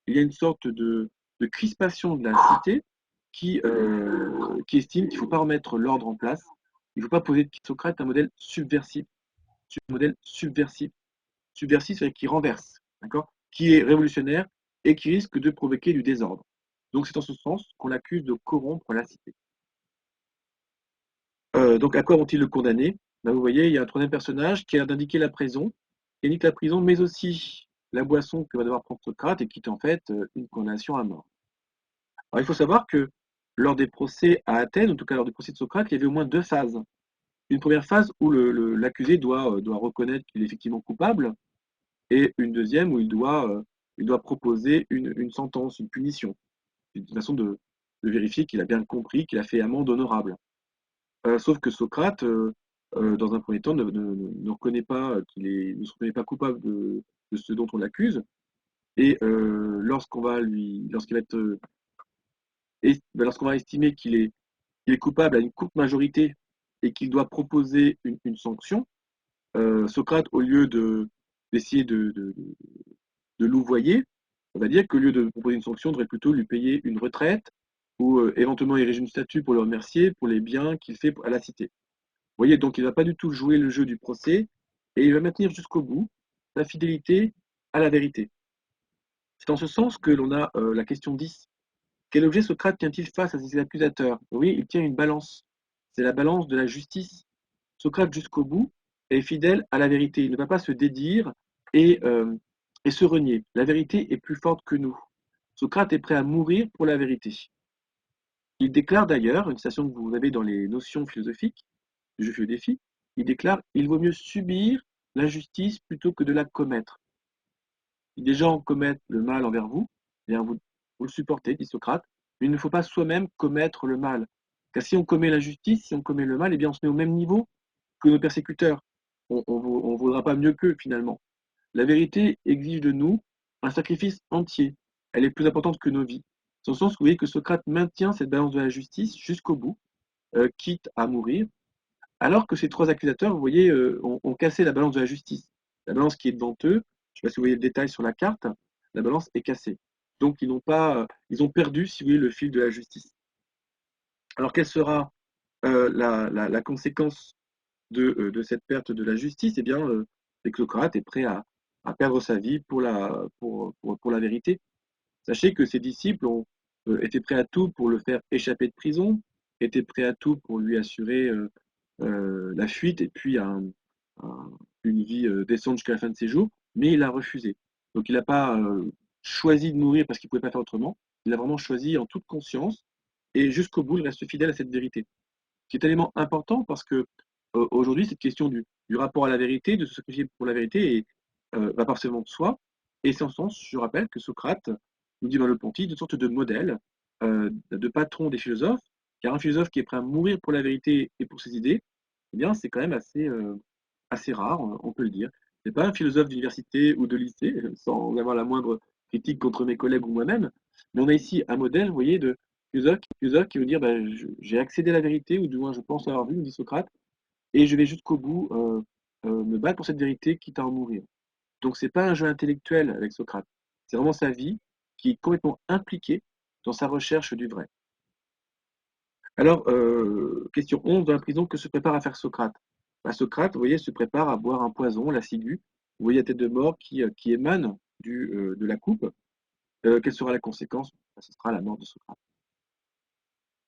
il y a une sorte de crispation de la cité qui estime qu'il ne faut pas remettre l'ordre en place, il ne faut pas poser de Socrate un modèle subversif. Subversif, c'est-à-dire qui renverse, d'accord, qui est révolutionnaire et qui risque de provoquer du désordre. Donc c'est en ce sens qu'on l'accuse de corrompre la cité. Donc à quoi vont-ils le condamner? Là, vous voyez, il y a un troisième personnage qui a d'indiquer la prison, qui indique la prison, mais aussi la boisson que va devoir prendre Socrate et qui est en fait une condamnation à mort. Alors il faut savoir que lors des procès à Athènes, en tout cas lors du procès de Socrate, il y avait au moins 2 phases. Une première phase où l'accusé doit reconnaître qu'il est effectivement coupable, et une deuxième où il doit proposer une sentence, une punition, une façon de vérifier qu'il a bien compris, qu'il a fait amende honorable. Sauf que Socrate, dans un premier temps, ne reconnaît pas ne se reconnaît pas coupable de ce dont on l'accuse, et lorsqu'on va estimer qu'il est coupable à une courte majorité et qu'il doit proposer une sanction, Socrate, au lieu d'essayer de louvoyer, on va dire qu'au lieu de proposer une sanction, devrait plutôt lui payer une retraite ou éventuellement ériger une statue pour le remercier pour les biens qu'il fait à la cité. Vous voyez, donc il ne va pas du tout jouer le jeu du procès et il va maintenir jusqu'au bout sa fidélité à la vérité. C'est en ce sens que l'on a la question 10. Quel objet Socrate tient-il face à ses accusateurs? Oui, il tient une balance. C'est la balance de la justice. Socrate, jusqu'au bout, est fidèle à la vérité. Il ne va pas se dédire et, et se renier. La vérité est plus forte que nous. Socrate est prêt à mourir pour la vérité. Il déclare d'ailleurs, une citation que vous avez dans les notions philosophiques, du jeu défi, il déclare « Il vaut mieux subir l'injustice plutôt que de la commettre ». Si des gens commettent le mal envers vous, eh bien vous le supportez, dit Socrate, mais il ne faut pas soi-même commettre le mal. Car si on commet l'injustice, si on commet le mal, eh bien on se met au même niveau que nos persécuteurs. On ne vaudra pas mieux qu'eux finalement. La vérité exige de nous un sacrifice entier. Elle est plus importante que nos vies. C'est en ce sens que vous voyez que Socrate maintient cette balance de la justice jusqu'au bout, quitte à mourir, alors que ces 3 accusateurs, vous voyez, ont cassé la balance de la justice. La balance qui est devant eux, je ne sais pas si vous voyez le détail sur la carte, la balance est cassée. Donc ils ont perdu, si vous voulez, le fil de la justice. Alors quelle sera la conséquence de cette perte de la justice? Eh bien, c'est que Socrate est prêt à perdre sa vie pour la vérité. Sachez que ses disciples ont été prêts à tout pour le faire échapper de prison, étaient prêts à tout pour lui assurer la fuite et puis une vie décente jusqu'à la fin de ses jours, mais il a refusé. Donc il n'a pas choisi de mourir parce qu'il ne pouvait pas faire autrement, il a vraiment choisi en toute conscience et jusqu'au bout il reste fidèle à cette vérité. Ce qui est tellement important parce que aujourd'hui cette question du rapport à la vérité, de se sacrifier pour la vérité, va pas forcément de soi, et c'est en ce sens, je rappelle que Socrate nous dit dans le Ponty, une sorte de modèle, de patron des philosophes, car un philosophe qui est prêt à mourir pour la vérité et pour ses idées, eh bien, c'est quand même assez rare, on peut le dire. C'est pas un philosophe d'université ou de lycée, sans avoir la moindre critique contre mes collègues ou moi-même, mais on a ici un modèle, vous voyez, de philosophe qui veut dire, ben, j'ai accédé à la vérité, ou du moins je pense avoir vu, nous dit Socrate, et je vais jusqu'au bout me battre pour cette vérité, quitte à en mourir. Donc c'est pas un jeu intellectuel avec Socrate, c'est vraiment sa vie qui est complètement impliquée dans sa recherche du vrai. Alors, question 11, dans la prison, que se prépare à faire Socrate? Bah, Socrate, vous voyez, se prépare à boire un poison, la ciguë. Vous voyez la tête de mort qui émane de la coupe. Quelle sera la conséquence? Bah, ce sera la mort de Socrate.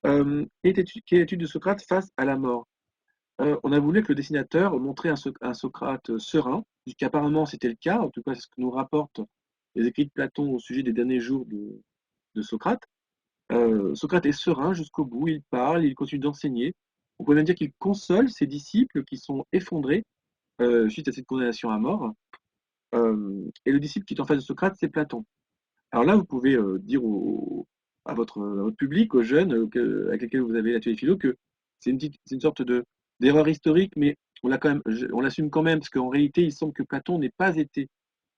Quelle est l'étude de Socrate face à la mort? On a voulu que le dessinateur montrait un Socrate serein, puisqu'apparemment c'était le cas, en tout cas c'est ce que nous rapportent les écrits de Platon au sujet des derniers jours de Socrate. Socrate est serein jusqu'au bout, il parle, il continue d'enseigner. On pourrait même dire qu'il console ses disciples qui sont effondrés suite à cette condamnation à mort. Et le disciple qui est en face de Socrate, c'est Platon. Alors là, vous pouvez dire à votre public, aux jeunes avec lesquels vous avez l'atelier philo, que c'est une sorte d'erreur historique, mais on l'assume quand même, parce qu'en réalité, il semble que Platon n'ait pas été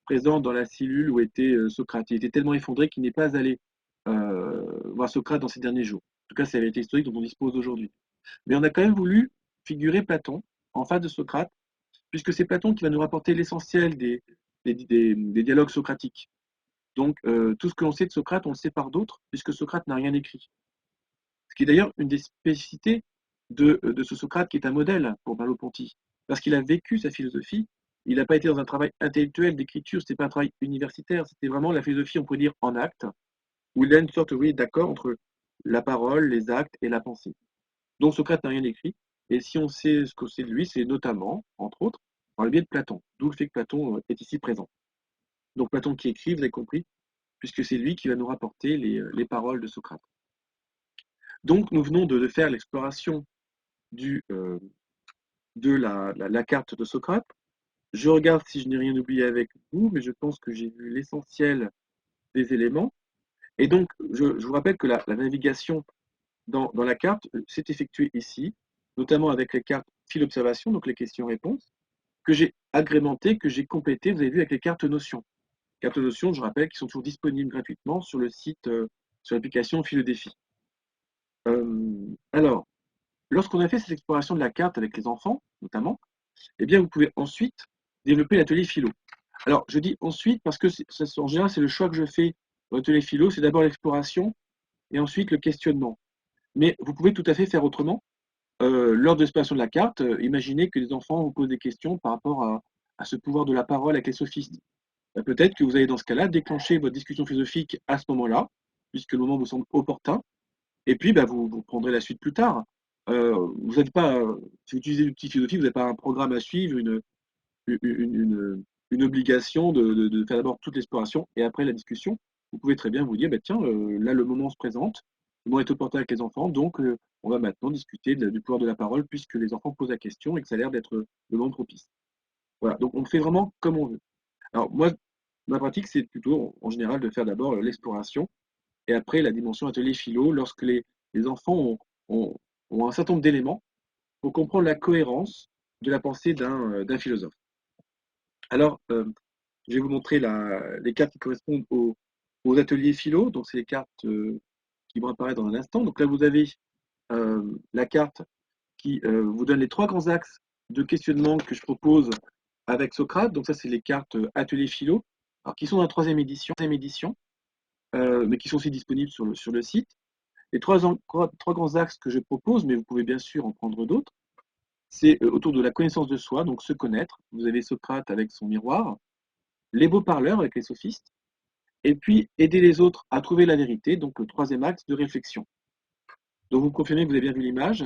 présent dans la cellule où était Socrate. Il était tellement effondré qu'il n'est pas allé voir Socrate dans ces derniers jours. En tout cas, c'est la vérité historique dont on dispose aujourd'hui. Mais on a quand même voulu figurer Platon en face de Socrate, puisque c'est Platon qui va nous rapporter l'essentiel des dialogues socratiques. Donc, tout ce que l'on sait de Socrate, on le sait par d'autres, puisque Socrate n'a rien écrit. Ce qui est d'ailleurs une des spécificités de ce Socrate qui est un modèle pour Merleau-Ponty, parce qu'il a vécu sa philosophie. Il n'a pas été dans un travail intellectuel d'écriture, ce n'était pas un travail universitaire, c'était vraiment la philosophie, on pourrait dire, en acte, où il a une sorte, oui, d'accord entre la parole, les actes et la pensée. Donc Socrate n'a rien écrit, et si on sait ce que c'est de lui, c'est notamment, entre autres, par le biais de Platon, d'où le fait que Platon est ici présent. Donc Platon qui écrit, vous avez compris, puisque c'est lui qui va nous rapporter les paroles de Socrate. Donc nous venons de faire l'exploration de la carte de Socrate. Je regarde si je n'ai rien oublié avec vous, mais je pense que j'ai vu l'essentiel des éléments. Et donc, je vous rappelle que la navigation dans la carte s'est effectuée ici, notamment avec les cartes fil observation, donc les questions-réponses, que j'ai agrémentées, que j'ai complétées, vous avez vu, avec les cartes notions. Cartes notions, je rappelle, qui sont toujours disponibles gratuitement sur le site, sur l'application Philodéfi. Alors, lorsqu'on a fait cette exploration de la carte avec les enfants, notamment, eh bien, vous pouvez ensuite développer l'atelier philo. Alors, je dis ensuite parce que en général, c'est le choix que je fais dans l'atelier philo, c'est d'abord l'exploration et ensuite le questionnement. Mais vous pouvez tout à fait faire autrement. Lors de l'exploration de la carte, imaginez que les enfants vous posent des questions par rapport à ce pouvoir de la parole avec les sophistes. Peut-être que vous allez dans ce cas-là déclencher votre discussion philosophique à ce moment-là, puisque le moment vous semble opportun, et puis bah, vous prendrez la suite plus tard. Vous n'êtes pas, si vous utilisez l'outil philosophie, vous n'avez pas un programme à suivre, une, une obligation de faire d'abord toute l'exploration et après la discussion. Vous pouvez très bien vous dire, bah, tiens, là le moment se présente, le moment est opportun avec les enfants, donc on va maintenant discuter du pouvoir de la parole puisque les enfants posent la question et que ça a l'air d'être le moment propice. Voilà, donc on le fait vraiment comme on veut. Alors moi, ma pratique, c'est plutôt en général de faire d'abord l'exploration et après la dimension atelier philo lorsque les enfants ont un certain nombre d'éléments pour comprendre la cohérence de la pensée d'un philosophe. Alors, je vais vous montrer les cartes qui correspondent aux ateliers philo. Donc, c'est les cartes qui vont apparaître dans un instant. Donc là, vous avez la carte qui vous donne les 3 grands axes de questionnement que je propose avec Socrate. Donc ça, c'est les cartes ateliers philo, alors, qui sont dans la 3e édition, mais qui sont aussi disponibles sur le site. Les 3 grands axes que je propose, mais vous pouvez bien sûr en prendre d'autres, c'est autour de la connaissance de soi, donc se connaître. Vous avez Socrate avec son miroir, les beaux parleurs avec les sophistes, et puis aider les autres à trouver la vérité, donc le 3e axe de réflexion. Donc vous confirmez que vous avez bien vu l'image?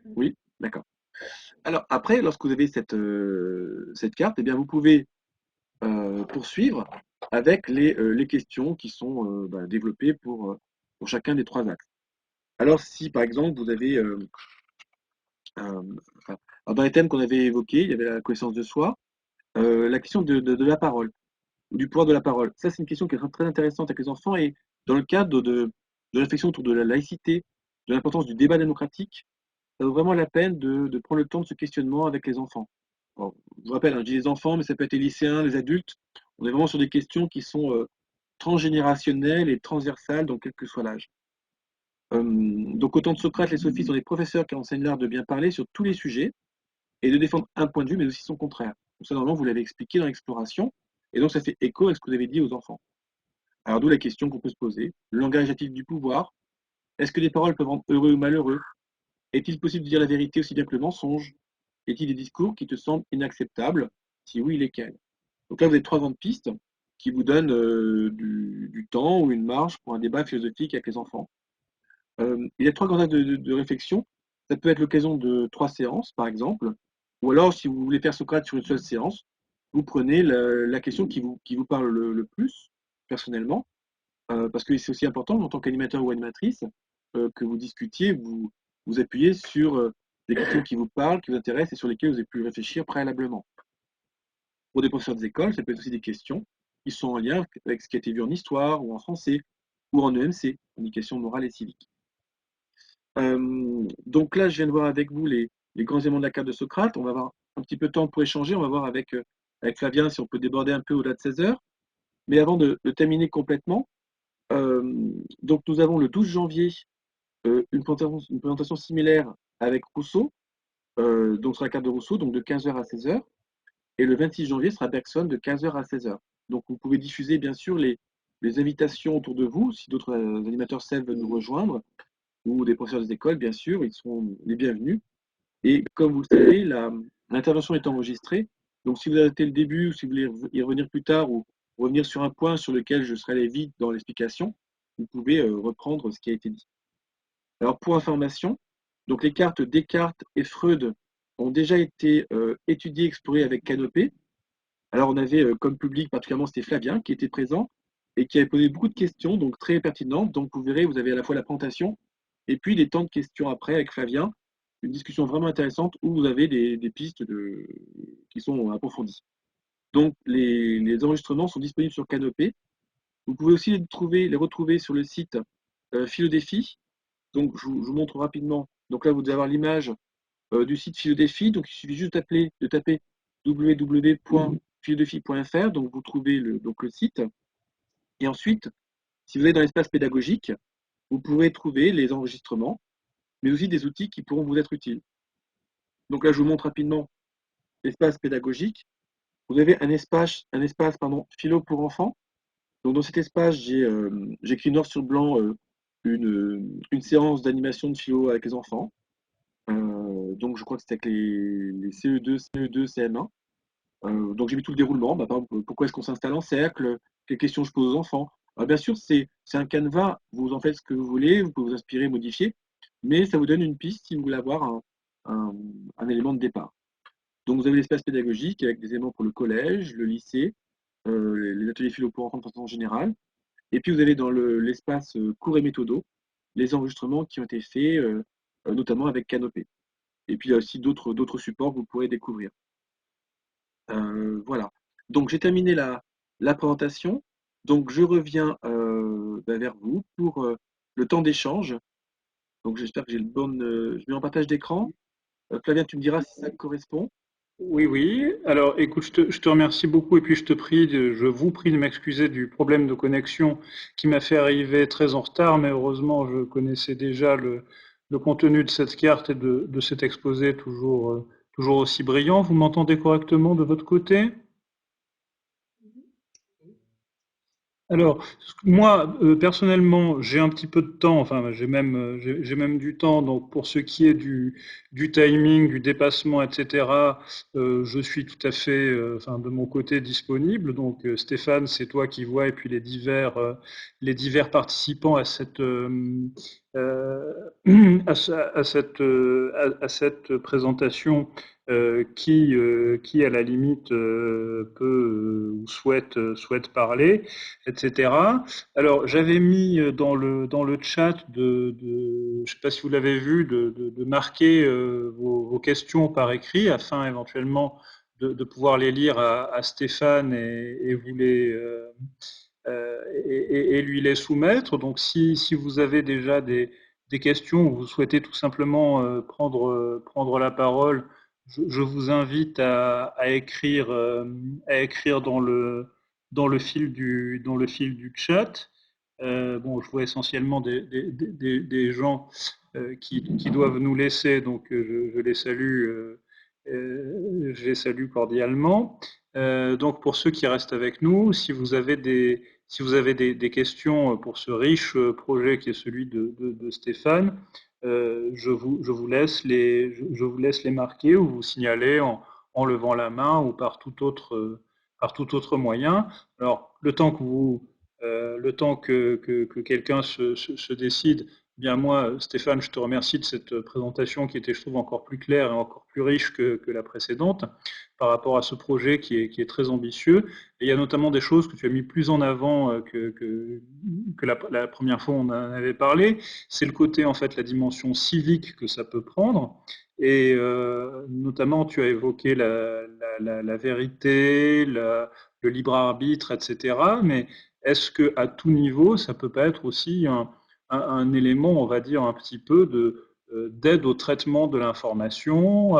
Oui, d'accord. Alors après, lorsque vous avez cette carte, eh bien, vous pouvez poursuivre avec les questions qui sont développées pour chacun des 3 axes. Alors si par exemple vous avez dans les thèmes qu'on avait évoqués, il y avait la connaissance de soi, la question de la parole, du pouvoir de la parole. Ça, c'est une question qui est très intéressante avec les enfants et dans le cadre de réflexion autour de la laïcité, de l'importance du débat démocratique, ça vaut vraiment la peine de prendre le temps de ce questionnement avec les enfants. Alors, je vous rappelle, hein, je dis les enfants, mais ça peut être les lycéens, les adultes. On est vraiment sur des questions qui sont transgénérationnelles et transversales, donc quel que soit l'âge. Donc autant de Socrate, les sophistes sont des professeurs qui enseignent l'art de bien parler sur tous les sujets et de défendre un point de vue, mais aussi son contraire. Donc ça, normalement, vous l'avez expliqué dans l'exploration, et donc ça fait écho à ce que vous avez dit aux enfants. Alors d'où la question qu'on peut se poser. Le langage a-t-il du pouvoir? Est-ce que les paroles peuvent rendre heureux ou malheureux? Est-il possible de dire la vérité aussi bien que le mensonge? Est-il des discours qui te semblent inacceptables? Si oui, lesquels? Donc là, vous avez 3 grandes pistes qui vous donnent du temps ou une marge pour un débat philosophique avec les enfants. Il y a 3 grands axes de réflexion. Ça peut être l'occasion de 3 séances, par exemple, ou alors, si vous voulez faire Socrate sur une seule séance, vous prenez la question qui vous parle le plus, personnellement, parce que c'est aussi important en tant qu'animateur ou animatrice que vous discutiez, vous appuyez sur des questions qui vous parlent, qui vous intéressent et sur lesquelles vous avez pu réfléchir préalablement. Pour des professeurs des écoles, ça peut être aussi des questions qui sont en lien avec ce qui a été vu en histoire ou en français ou en EMC, éducation morale et civique. Donc là, je viens de voir avec vous les grands éléments de la carte de Socrate. On va avoir un petit peu de temps pour échanger. On va voir avec Flavien si on peut déborder un peu au-delà de 16 heures. Mais avant de terminer complètement, donc nous avons le 12 janvier une présentation similaire avec Rousseau, donc sur la carte de Rousseau, donc de 15 heures à 16 heures. Et le 26 janvier sera Bergson de 15 heures à 16 heures. Donc vous pouvez diffuser bien sûr les invitations autour de vous, si d'autres animateurs veulent nous rejoindre, ou des professeurs des écoles, bien sûr, ils seront les bienvenus. Et comme vous le savez, l'intervention est enregistrée. Donc si vous arrêtez le début, ou si vous voulez y revenir plus tard, ou revenir sur un point sur lequel je serai allé vite dans l'explication, vous pouvez reprendre ce qui a été dit. Alors pour information, donc les cartes Descartes et Freud ont déjà été étudiées, explorées avec Canopée. Alors on avait comme public, particulièrement c'était Flavien qui était présent et qui avait posé beaucoup de questions, donc très pertinentes. Donc vous verrez, vous avez à la fois la présentation et puis des temps de questions après avec Flavien, une discussion vraiment intéressante où vous avez des pistes qui sont approfondies. Donc les enregistrements sont disponibles sur Canopée. Vous pouvez aussi les retrouver sur le site Philodéfi. Donc je vous montre rapidement. Donc là vous devez avoir l'image du site Philodéfi. Donc il suffit juste de taper www.philodéfi.fr. Donc vous trouvez le site. Et ensuite, si vous allez dans l'espace pédagogique, vous pourrez trouver les enregistrements, mais aussi des outils qui pourront vous être utiles. Donc là, je vous montre rapidement l'espace pédagogique. Vous avez un espace philo pour enfants. Donc dans cet espace, j'ai écrit noir sur blanc une séance d'animation de philo avec les enfants. Donc je crois que c'était avec les CE2, CM1. Donc j'ai mis tout le déroulement. Par exemple, pourquoi est-ce qu'on s'installe en cercle? Quelles questions je pose aux enfants? Alors, bien sûr, c'est un canevas. Vous en faites ce que vous voulez. Vous pouvez vous inspirer, modifier. Mais ça vous donne une piste si vous voulez avoir un élément de départ. Donc vous avez l'espace pédagogique avec des éléments pour le collège, le lycée, les ateliers philo pour enfants de façon générale. Et puis vous avez dans l'espace cours et méthodo les enregistrements qui ont été faits, notamment avec Canopée. Et puis il y a aussi d'autres supports que vous pourrez découvrir. Voilà. Donc j'ai terminé la présentation. Donc je reviens vers vous pour le temps d'échange. Donc j'espère que j'ai le bon. Je mets en partage d'écran. Flavien, tu me diras si ça correspond. Oui, oui. Alors, écoute, je te remercie beaucoup et puis je vous prie de m'excuser du problème de connexion qui m'a fait arriver très en retard, mais heureusement, je connaissais déjà le contenu de cette carte et de cet exposé toujours aussi brillant. Vous m'entendez correctement de votre côté? Alors, moi, personnellement, j'ai un petit peu de temps, enfin, j'ai même du temps, donc pour ce qui est du timing, du dépassement, etc., je suis tout à fait, enfin, de mon côté disponible. Donc, Stéphane, c'est toi qui vois, et puis les divers participants à euh, à cette présentation qui, à la limite, peut ou souhaite parler, etc. Alors, j'avais mis dans le chat je ne sais pas si vous l'avez vu, de marquer vos questions par écrit afin éventuellement de pouvoir les lire à Stéphane et et lui les soumettre. Donc si vous avez déjà des questions ou vous souhaitez tout simplement prendre la parole, je vous invite à écrire dans le fil du chat. Bon, je vois essentiellement des gens qui doivent nous laisser, donc je les salue cordialement. Donc pour ceux qui restent avec nous, si vous avez des questions pour ce riche projet qui est celui de Stéphane, je vous laisse je vous laisse les marquer ou vous signaler en levant la main ou par tout autre moyen. Alors, le temps que quelqu'un se décide, bien moi, Stéphane, je te remercie de cette présentation qui était, je trouve, encore plus claire et encore plus riche que la précédente par rapport à ce projet qui est très ambitieux. Et il y a notamment des choses que tu as mis plus en avant que la première fois on en avait parlé. C'est le côté, en fait, la dimension civique que ça peut prendre. Et notamment, tu as évoqué la vérité, le libre arbitre, etc. Mais est-ce qu'à tout niveau, ça peut pas être aussi un élément, on va dire, un petit peu d'aide au traitement de l'information,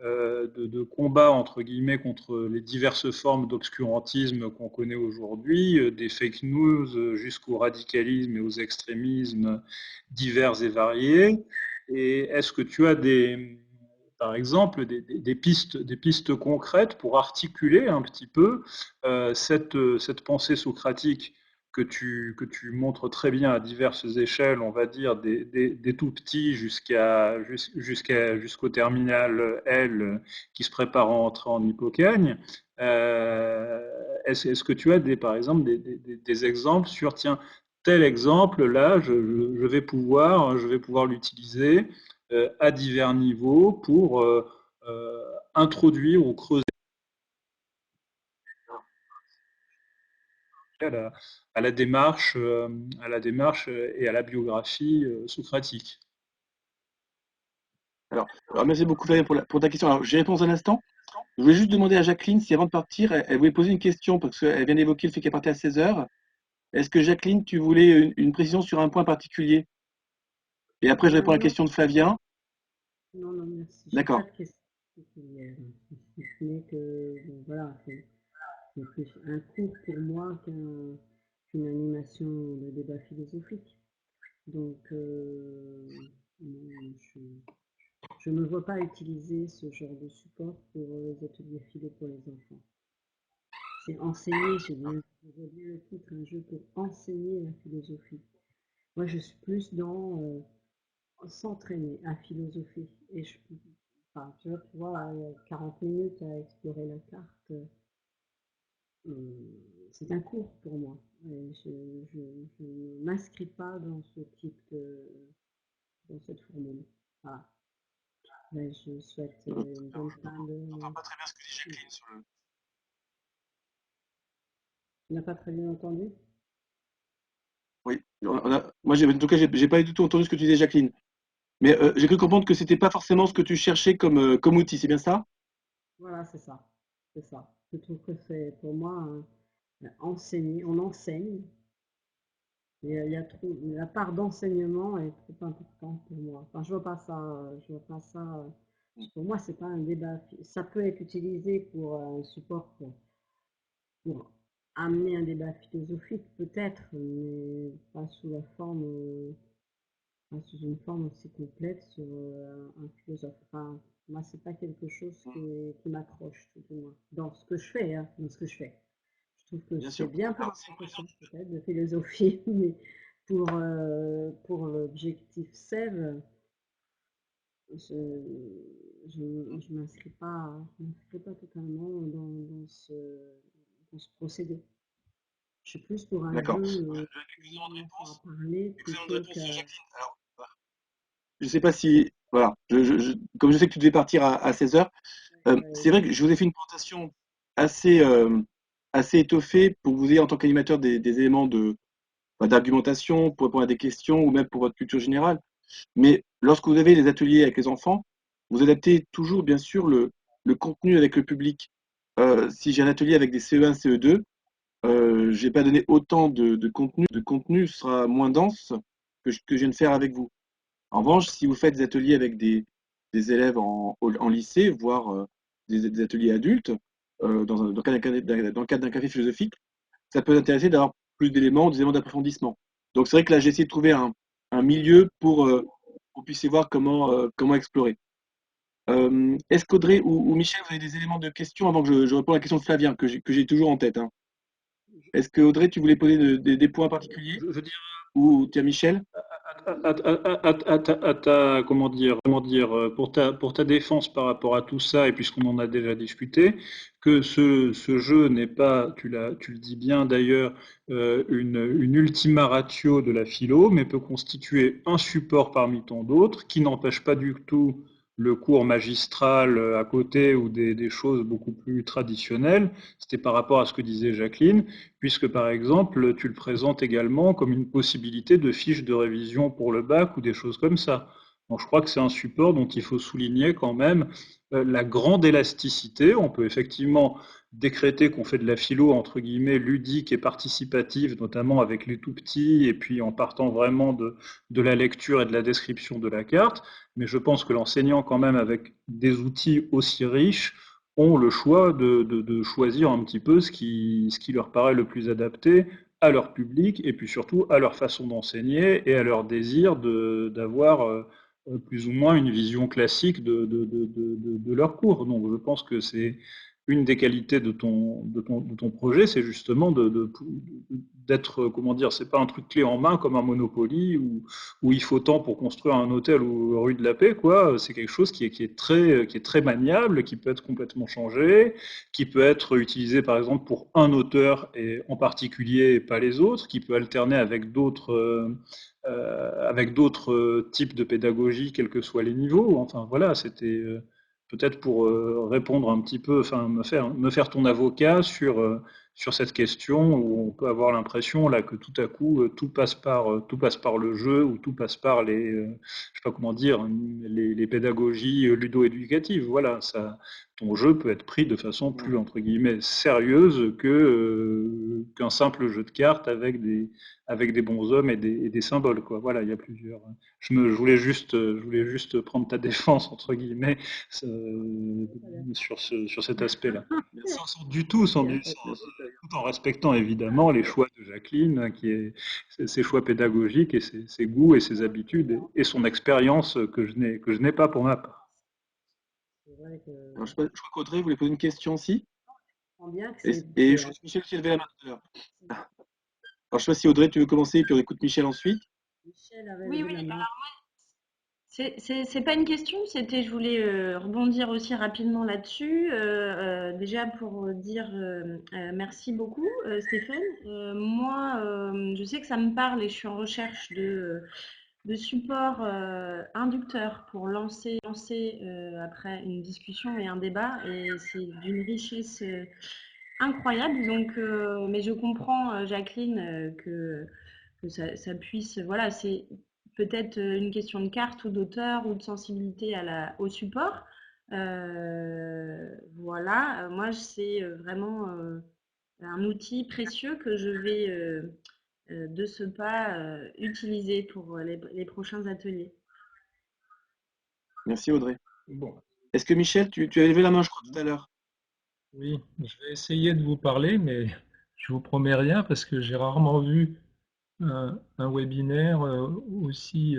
de combat, entre guillemets, contre les diverses formes d'obscurantisme qu'on connaît aujourd'hui, des fake news jusqu'au radicalisme et aux extrémismes divers et variés. Et est-ce que tu as par exemple, des pistes concrètes pour articuler un petit peu cette pensée socratique que tu montres très bien à diverses échelles, on va dire, des tout petits jusqu'au terminal L qui se prépare à entrer en hypocagne. Est-ce que tu as par exemple des exemples sur, tiens, tel exemple, là, je vais pouvoir l'utiliser à divers niveaux pour introduire ou creuser à la démarche et à la biographie socratique. Alors, merci beaucoup Flavien pour ta question. Alors, j'y réponds un instant. Je voulais juste demander à Jacqueline si avant de partir, elle voulait poser une question parce qu'elle vient d'évoquer le fait qu'elle partait à 16 heures. Est-ce que Jacqueline, tu voulais une précision sur un point particulier? Et après, je réponds à la question de Flavien. Non, merci. D'accord. Pas de question particulière. Si ce n'est que, bon, voilà, c'est plus un cours pour moi qu'une animation de débat philosophique. Donc, je ne me vois pas utiliser ce genre de support pour les ateliers philo pour les enfants. C'est enseigner, j'ai bien le titre, un jeu pour enseigner la philosophie. Moi, je suis plus dans s'entraîner à philosopher. Et enfin, tu vois, 40 minutes à explorer la carte, c'est un cours pour moi. Et je ne m'inscris pas dans ce type dans cette formule. Voilà. Mais je souhaite une bonne fin de. Je n'entends pas très bien ce que dit Jacqueline sur le. Tu n'as pas très bien entendu? Oui, moi, en tout cas, j'ai pas du tout entendu ce que tu disais, Jacqueline. Mais j'ai cru comprendre que c'était pas forcément ce que tu cherchais comme outil, c'est bien ça? Voilà, c'est ça. C'est ça. Je trouve que c'est pour moi enseigner, on enseigne. Il y a trop, la part d'enseignement est trop importante pour moi. Enfin, je vois pas ça. Pour moi, c'est pas un débat. Ça peut être utilisé pour un support pour amener un débat philosophique, peut-être, mais pas sous la forme, pas sous une forme aussi complète sur un philosophe. Enfin, moi, c'est pas quelque chose qui m'accroche, tout au moins, dans ce que je fais, hein, dans ce que je fais. Je trouve que c'est bien pour la profession peut-être de philosophie, mais pour l'objectif SEV, je m'inscris pas totalement dans ce procédé. Je suis plus pour un D'accord. jeu à parler plutôt qu'à. Je ne sais pas si. Voilà. Comme je sais que tu devais partir à 16 heures, c'est vrai que je vous ai fait une présentation assez, assez étoffée pour que vous ayez en tant qu'animateur des éléments d'argumentation, pour répondre à des questions ou même pour votre culture générale. Mais lorsque vous avez des ateliers avec les enfants, vous adaptez toujours, bien sûr, le contenu avec le public. Si j'ai un atelier avec des CE1, CE2, j'ai pas donné autant de contenu sera moins dense que je viens de faire avec vous. En revanche, si vous faites des ateliers avec des élèves en lycée, voire des ateliers adultes, dans le cadre d'un café philosophique, ça peut intéresser d'avoir plus d'éléments, des éléments d'approfondissement. Donc c'est vrai que là, j'ai essayé de trouver un milieu pour que vous puissiez voir comment explorer. Est-ce qu'Audrey ou Michel, vous avez des éléments de questions avant que je réponde à la question de Flavien, que j'ai toujours en tête, hein. Est-ce que Audrey, tu voulais poser des points particuliers Je dirais ou tiens Michel? comment dire, pour ta défense par rapport à tout ça, et puisqu'on en a déjà discuté, que ce jeu n'est pas, tu le dis bien d'ailleurs, une ultima ratio de la philo, mais peut constituer un support parmi tant d'autres, qui n'empêche pas du tout le cours magistral à côté ou des choses beaucoup plus traditionnelles. C'était par rapport à ce que disait Jacqueline, puisque par exemple, tu le présentes également comme une possibilité de fiche de révision pour le bac ou des choses comme ça. Donc je crois que c'est un support dont il faut souligner quand même la grande élasticité. On peut effectivement décréter qu'on fait de la philo entre guillemets ludique et participative, notamment avec les tout petits, et puis en partant vraiment de la lecture et de la description de la carte. Mais je pense que l'enseignant, quand même, avec des outils aussi riches, ont le choix de choisir un petit peu ce qui leur paraît le plus adapté à leur public et puis surtout à leur façon d'enseigner et à leur désir d'avoir plus ou moins une vision classique de leur cours. Donc je pense que c'est une des qualités de ton projet, c'est justement d'être, comment dire, c'est pas un truc clé en main comme un Monopoly où il faut tant pour construire un hôtel ou rue de la Paix, quoi. C'est quelque chose qui est très maniable, qui peut être complètement changé, qui peut être utilisé par exemple pour un auteur et en particulier et pas les autres, qui peut alterner avec d'autres types de pédagogie, quels que soient les niveaux. Enfin voilà, c'était peut-être pour répondre un petit peu, enfin me faire ton avocat sur cette question où on peut avoir l'impression là que tout à coup tout passe par le jeu ou tout passe par je sais pas comment dire, les pédagogies ludo-éducatives. Voilà, ça, ton jeu peut être pris de façon plus entre guillemets sérieuse qu'un simple jeu de cartes avec des bons hommes et des symboles, quoi. Voilà, il y a plusieurs. Je voulais juste prendre ta défense entre guillemets sur cet aspect-là. Tout en respectant évidemment les choix de Jacqueline, ses choix pédagogiques et ses goûts et ses habitudes et son expérience que je n'ai pas pour ma part. Alors, je crois qu'Audrey voulait poser une question aussi. Bien que Et je crois que Michel qui a levé la main tout à l'heure. Alors, je ne sais pas si Audrey, tu veux commencer, et puis on écoute Michel ensuite. Michel avait Oui, levé la oui. main. Alors moi, c'est pas une question, je voulais rebondir aussi rapidement là-dessus. Déjà pour dire merci beaucoup, Stéphane. Moi, je sais que ça me parle et je suis en recherche de support inducteur pour lancer après une discussion et un débat. Et c'est d'une richesse incroyable. Donc, mais je comprends, Jacqueline, que ça puisse, voilà, c'est peut-être une question de carte ou d'auteur ou de sensibilité au support. Voilà, moi, c'est vraiment un outil précieux que je vais de ce pas utiliser pour les prochains ateliers. Merci Audrey. Bon, Est-ce que Michel, tu as levé la main, je crois, tout à l'heure? oui, je vais essayer de vous parler, mais je vous promets rien parce que j'ai rarement vu un webinaire aussi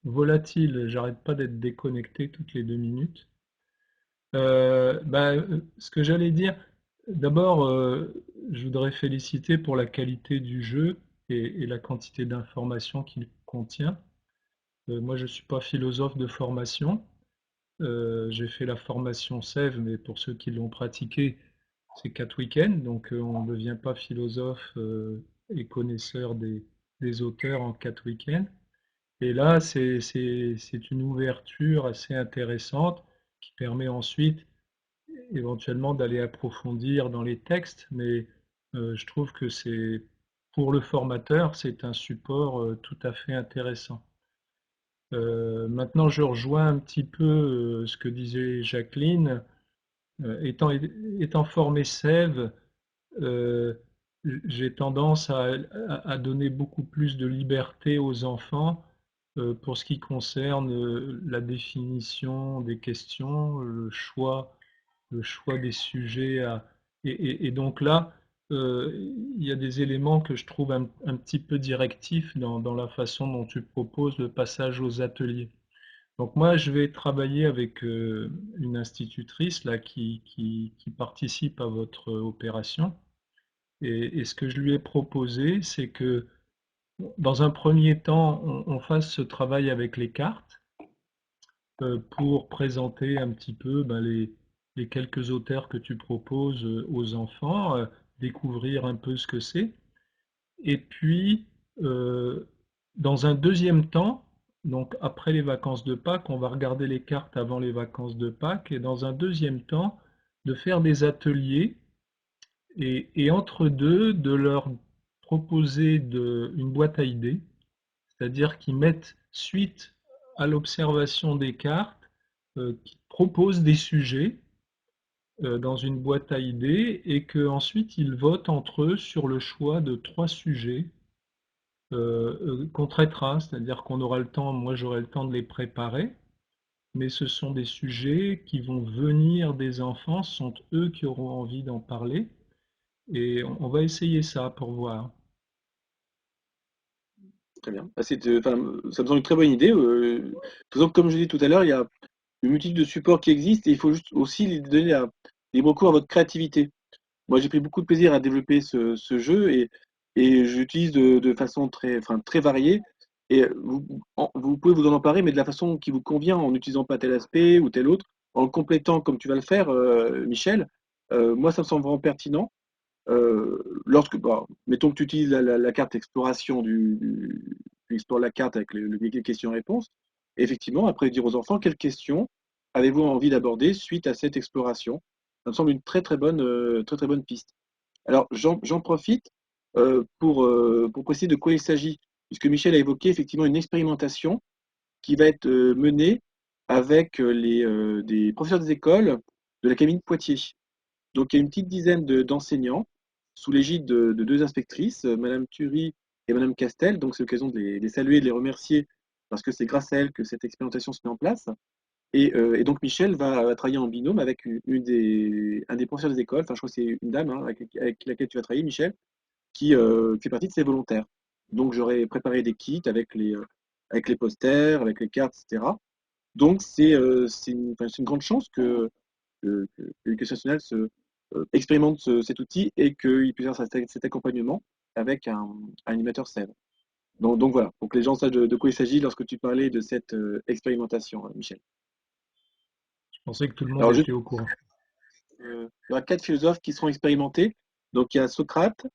volatile. J'arrête pas d'être déconnecté toutes les 2 minutes. Ce que j'allais dire, d'abord, je voudrais féliciter pour la qualité du jeu et la quantité d'informations qu'il contient. Moi, je ne suis pas philosophe de formation. J'ai fait la formation SEV, mais pour ceux qui l'ont pratiqué, c'est 4 week-ends, donc on ne devient pas philosophe et connaisseur des auteurs en 4 week-ends. Et là, c'est une ouverture assez intéressante qui permet ensuite éventuellement d'aller approfondir dans les textes, mais je trouve que pour le formateur, c'est un support tout à fait intéressant. Maintenant, je rejoins un petit peu ce que disait Jacqueline. Étant formé SEV, j'ai tendance à donner beaucoup plus de liberté aux enfants pour ce qui concerne la définition des questions, le choix des sujets. Et donc là, il y a des éléments que je trouve un petit peu directifs dans la façon dont tu proposes le passage aux ateliers. Donc moi, je vais travailler avec une institutrice là, qui participe à votre opération. Et ce que je lui ai proposé, c'est que dans un premier temps, on fasse ce travail avec les cartes pour présenter un petit peu les quelques auteurs que tu proposes aux enfants, découvrir un peu ce que c'est. Et puis, euh, dans un deuxième temps, donc après les vacances de Pâques, on va regarder les cartes avant les vacances de Pâques, et dans un deuxième temps, de faire des ateliers et entre deux, de leur proposer une boîte à idées, c'est-à-dire qu'ils mettent suite à l'observation des cartes, qu'ils proposent des sujets dans une boîte à idées et qu'ensuite ils votent entre eux sur le choix de 3 sujets qu'on traitera, c'est-à-dire qu'on aura le temps, moi j'aurai le temps de les préparer, mais ce sont des sujets qui vont venir des enfants, ce sont eux qui auront envie d'en parler, et on va essayer ça pour voir. Très bien. Bah, enfin, ça me semble une très bonne idée. Par exemple, comme je l'ai dit tout à l'heure, il y a une multitude de supports qui existent et il faut juste aussi donner libre cours à votre créativité. Moi, j'ai pris beaucoup de plaisir à développer ce jeu et j'utilise de façon très variée. Et vous pouvez vous en emparer, mais de la façon qui vous convient, en n'utilisant pas tel aspect ou tel autre, en le complétant comme tu vas le faire, Michel. Moi, ça me semble vraiment pertinent. Mettons que tu utilises la carte exploration tu explores la carte avec le guide questions-réponses. Effectivement, après dire aux enfants quelles questions avez-vous envie d'aborder suite à cette exploration. Ça me semble une très bonne piste. Alors, j'en profite pour préciser de quoi il s'agit, puisque Michel a évoqué effectivement une expérimentation qui va être menée avec des professeurs des écoles de l'académie de Poitiers. Donc, il y a une petite dizaine d'enseignants sous l'égide de 2 inspectrices, Madame Thury et Madame Castel. Donc, c'est l'occasion de les saluer et de les remercier parce que c'est grâce à elles que cette expérimentation se met en place. Et donc, Michel va travailler en binôme avec un des professeurs des écoles, enfin, je crois que c'est une dame hein, avec laquelle tu vas travailler, Michel, qui fait partie de ces volontaires. Donc, j'aurais préparé des kits avec les posters, avec les cartes, etc. Donc, c'est une grande chance que l'éducation nationale expérimente cet outil et qu'il puisse faire cet accompagnement avec un animateur SEV. Donc voilà, pour que les gens sachent de quoi il s'agit lorsque tu parlais de cette expérimentation, Michel. Je pensais que tout le monde Alors, était au courant. il y aura 4 philosophes qui seront expérimentés. Donc, il y a Socrate,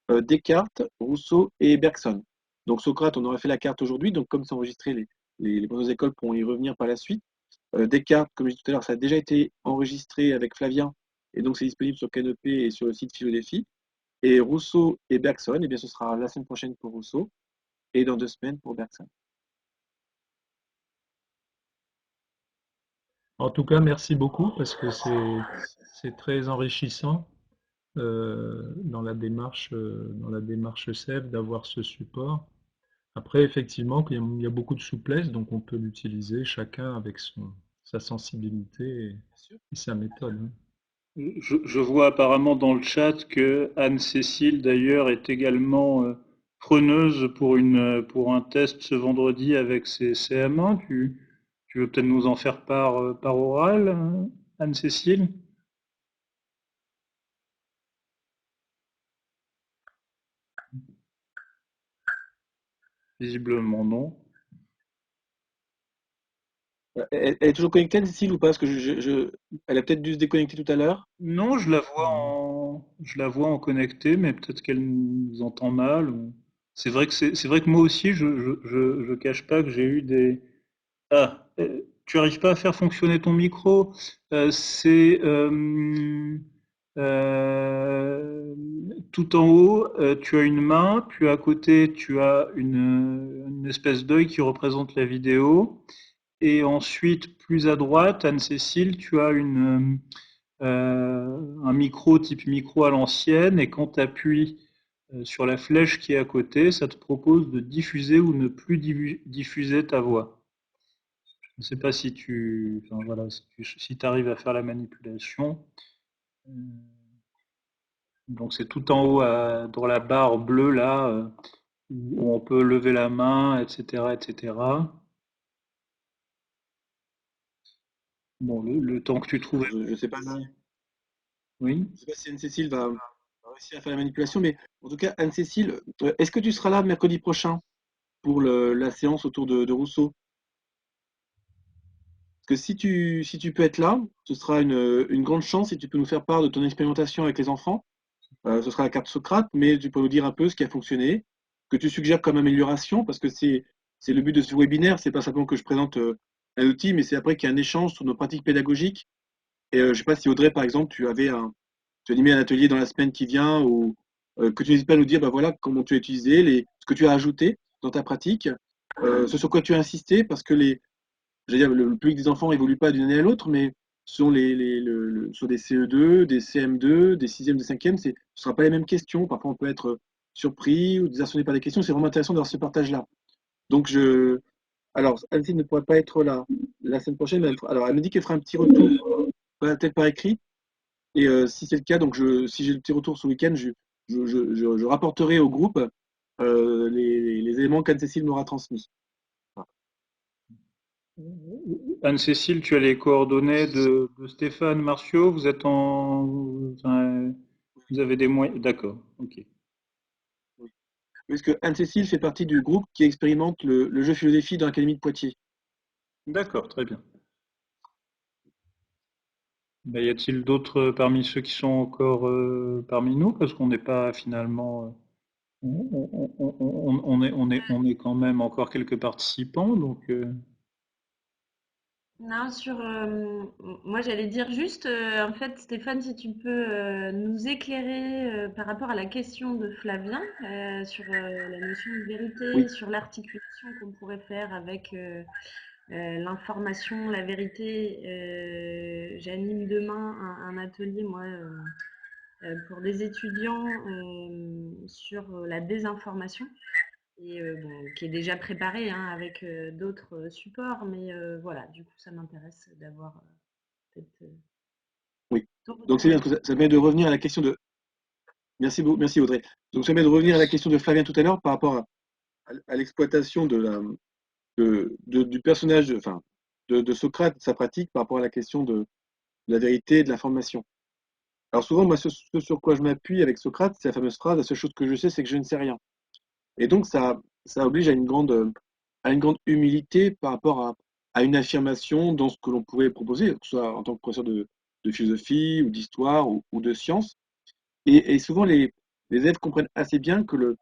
Descartes, Rousseau et Bergson. Donc, Socrate, on aurait fait la carte aujourd'hui. Donc, comme c'est enregistré, les professeurs d'école pourront y revenir par la suite. Descartes, comme je disais tout à l'heure, ça a déjà été enregistré avec Flavien. Et donc, c'est disponible sur Canopé et sur le site Philodéfi. Et Rousseau et Bergson, eh bien, ce sera la semaine prochaine pour Rousseau et dans 2 semaines pour Bergson. En tout cas, merci beaucoup parce que c'est très enrichissant dans la démarche SEV d'avoir ce support. Après, effectivement, il y a beaucoup de souplesse, donc on peut l'utiliser chacun avec sa sensibilité et sa méthode. Hein. Je vois apparemment dans le chat que Anne-Cécile, d'ailleurs, est également preneuse pour un test ce vendredi avec ses CM1. Tu veux peut-être nous en faire part par oral, Anne-Cécile? Visiblement non. Elle est toujours connectée, Cécile, ou pas? Parce que elle a peut-être dû se déconnecter tout à l'heure. Non, je la vois en connecté, mais peut-être qu'elle nous entend mal. C'est vrai que moi aussi, je cache pas que j'ai eu des. Ah, tu arrives pas à faire fonctionner ton micro. C'est euh, tout en haut, tu as une main, puis à côté, tu as une espèce d'œil qui représente la vidéo. Et ensuite, plus à droite, Anne-Cécile, tu as un micro type micro à l'ancienne. Et quand tu appuies sur la flèche qui est à côté, ça te propose de diffuser ou ne plus diffuser ta voix. Je ne sais pas si enfin, voilà, si tu arrives à faire la manipulation. Euh, Donc c'est tout en haut dans la barre bleue là, où on peut lever la main, etc., etc. Bon, le temps que tu trouves. Je ne sais pas Oui. si Anne-Cécile va réussir à faire la manipulation, mais en tout cas, Anne-Cécile, est-ce que tu seras là mercredi prochain pour la séance autour de Rousseau? Parce que si tu peux être là, ce sera une grande chance si tu peux nous faire part de ton expérimentation avec les enfants. Ce sera la carte Socrate, mais tu peux nous dire un peu ce qui a fonctionné, ce que tu suggères comme amélioration, parce que c'est le but de ce webinaire, c'est pas simplement que je présente un outil, mais c'est après qu'il y ait un échange sur nos pratiques pédagogiques. Et je ne sais pas si Audrey, par exemple, tu animais un atelier dans la semaine qui vient, ou que tu n'hésites pas à nous dire, bah voilà, comment tu as utilisé, ce que tu as ajouté dans ta pratique, ce sur quoi tu as insisté, parce que j'allais dire, le public des enfants évolue pas d'une année à l'autre, mais sur sur des CE2, des CM2, des 6e, des 5e, ce ne sera pas les mêmes questions. Parfois, on peut être surpris ou désarçonné par des questions. C'est vraiment intéressant d'avoir ce partage-là. Donc, alors, Anne-Cécile ne pourrait pas être là la semaine prochaine, mais alors, elle me dit qu'elle fera un petit retour, peut-être par écrit. Et si c'est le cas, donc si j'ai le petit retour ce week-end, je rapporterai au groupe les éléments qu'Anne-Cécile m'aura transmis. Voilà. Anne-Cécile, tu as les coordonnées de Stéphane Martiaux. Vous êtes enfin, vous avez des moyens. D'accord. Ok. Oui. Parce que Anne-Cécile fait partie du groupe qui expérimente le jeu philosophie dans l'Académie de Poitiers. D'accord, très bien. Ben, y a-t-il d'autres parmi ceux qui sont encore parmi nous? Parce qu'on n'est pas finalement. On est quand même encore quelques participants, donc. Non, moi j'allais dire juste, en fait, Stéphane, si tu peux nous éclairer par rapport à la question de Flavien sur la notion de vérité, Oui, sur l'articulation qu'on pourrait faire avec l'information, la vérité. J'anime demain un atelier, moi, pour des étudiants sur la désinformation et bon, qui est déjà préparé hein, avec d'autres supports, mais voilà, du coup, ça m'intéresse d'avoir peut-être oui. ton Donc retour c'est bien, parce que là-dessus. ça permet de revenir à la question de. Merci beaucoup, merci Audrey. Donc ça permet de revenir à la question de Flavien tout à l'heure par rapport à l'exploitation du personnage, enfin, de Socrate, de sa pratique par rapport à la question de la vérité et de l'information. Alors souvent, moi, ce sur quoi je m'appuie avec Socrate, c'est la fameuse phrase, la seule chose que je sais, c'est que je ne sais rien. Et donc, ça oblige à une grande humilité par rapport à une affirmation dans ce que l'on pourrait proposer, que ce soit en tant que professeur de philosophie ou d'histoire ou de sciences. Et souvent, les élèves comprennent assez bien que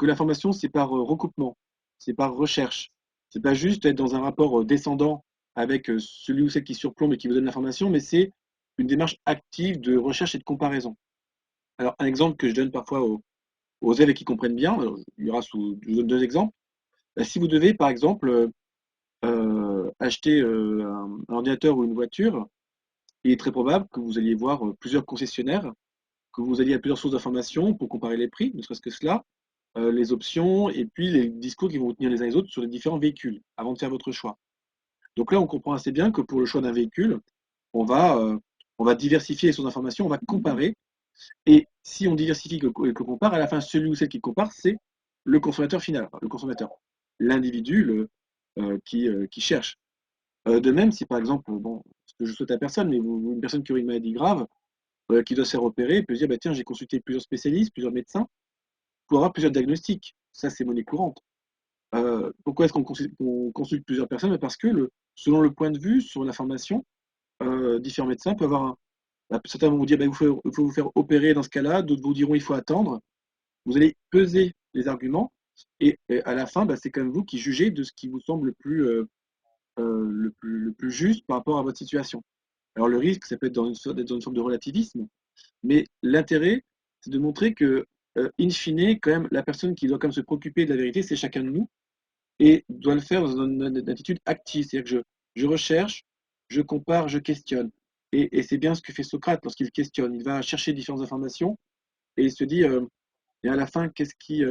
l'information, c'est par recoupement, c'est par recherche. C'est pas juste être dans un rapport descendant avec celui ou celle qui surplombe et qui vous donne l'information, mais c'est une démarche active de recherche et de comparaison. Alors, un exemple que je donne parfois aux élèves qui comprennent bien, alors, je vous donne deux exemples. Si vous devez, par exemple, acheter un ordinateur ou une voiture, il est très probable que vous alliez voir plusieurs concessionnaires, que vous alliez à plusieurs sources d'informations pour comparer les prix, ne serait-ce que cela, les options et puis les discours qui vont vous tenir les uns les autres sur les différents véhicules avant de faire votre choix. Donc là, on comprend assez bien que pour le choix d'un véhicule, on va, euh, on va diversifier les sources d'informations, on va comparer. Et si on diversifie et que compare, à la fin, celui ou celle qui compare, c'est le consommateur final, enfin, le consommateur, l'individu qui cherche. De même, si par exemple, bon, ce que je souhaite à personne, mais une personne qui aurait une maladie grave, qui doit se faire opérer, peut se dire, bah, tiens, j'ai consulté plusieurs spécialistes, plusieurs médecins, pour avoir plusieurs diagnostics. Ça, c'est monnaie courante. Pourquoi est-ce qu'on consulte plusieurs personnes? Bah, parce que selon le point de vue sur l'information, différents médecins peuvent avoir certains vont vous dire bah, il faut vous faire opérer dans ce cas-là, d'autres vous diront il faut attendre. Vous allez peser les arguments et à la fin, bah, c'est quand même vous qui jugez de ce qui vous semble le plus juste par rapport à votre situation. Alors le risque, ça peut être d'être dans une sorte de relativisme, mais l'intérêt, c'est de montrer que, in fine, quand même, la personne qui doit quand même se préoccuper de la vérité, c'est chacun de nous, et doit le faire dans une attitude active, c'est-à-dire que je recherche, je compare, je questionne. Et c'est bien ce que fait Socrate lorsqu'il questionne. Il va chercher différentes informations et il se dit et à la fin, qu'est-ce qui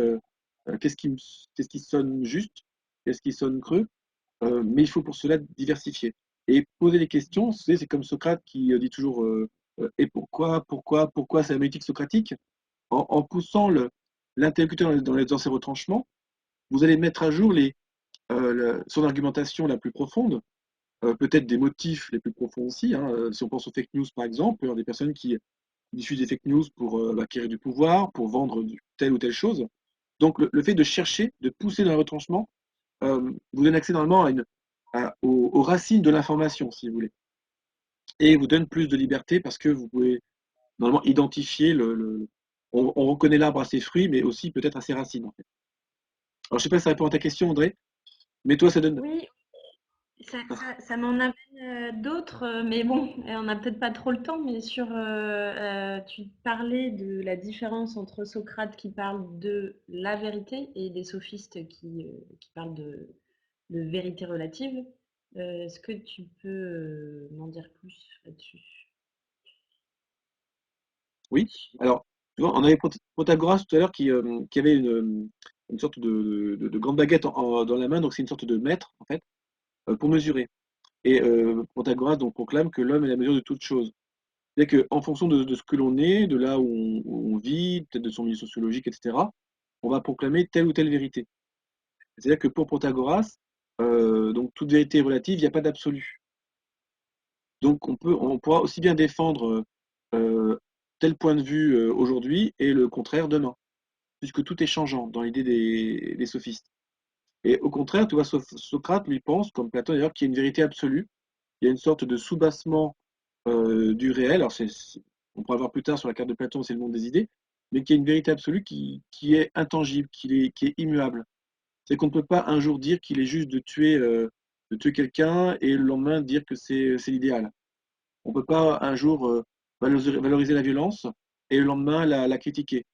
sonne juste, qu'est-ce qui sonne creux, mais il faut pour cela diversifier. Et poser des questions, c'est comme Socrate qui dit toujours et pourquoi, c'est la métique socratique. En poussant l'interlocuteur dans ses retranchements, vous allez mettre à jour son argumentation la plus profonde, peut-être des motifs les plus profonds aussi. Hein. Si on pense aux fake news par exemple, il y a des personnes qui diffusent des fake news pour acquérir du pouvoir, pour vendre telle ou telle chose. Donc le fait de chercher, de pousser dans le retranchement, vous donne accès normalement aux racines de l'information, si vous voulez. Et vous donne plus de liberté parce que vous pouvez normalement identifier on reconnaît l'arbre à ses fruits, mais aussi peut-être à ses racines, en fait. Alors, je sais pas si ça répond à ta question, André, mais toi, ça donne. Oui, ça m'en amène d'autres, mais bon, on n'a peut-être pas trop le temps, mais tu parlais de la différence entre Socrate qui parle de la vérité et des sophistes qui parlent de vérité relative. Est-ce que tu peux m'en dire plus là-dessus? Oui. Alors, tu vois, on avait Protagoras tout à l'heure qui avait une sorte de grande baguette dans la main, donc c'est une sorte de mètre, en fait, pour mesurer. Et Protagoras donc proclame que l'homme est la mesure de toute chose. C'est-à-dire qu'en fonction de ce que l'on est, de là où on vit, peut-être de son milieu sociologique, etc., on va proclamer telle ou telle vérité. C'est-à-dire que pour Protagoras, donc toute vérité est relative, il n'y a pas d'absolu. Donc on pourra aussi bien défendre tel point de vue aujourd'hui et le contraire demain, puisque tout est changeant dans l'idée des sophistes. Et au contraire, tu vois, Socrate lui pense, comme Platon d'ailleurs, qu'il y a une vérité absolue. Il y a une sorte de soubassement du réel. Alors on pourra voir plus tard sur la carte de Platon, c'est le monde des idées, mais qu'il y a une vérité absolue qui est intangible, qui est immuable. C'est qu'on ne peut pas un jour dire qu'il est juste de tuer quelqu'un et le lendemain dire que c'est l'idéal. On ne peut pas un jour valoriser la violence et le lendemain la critiquer.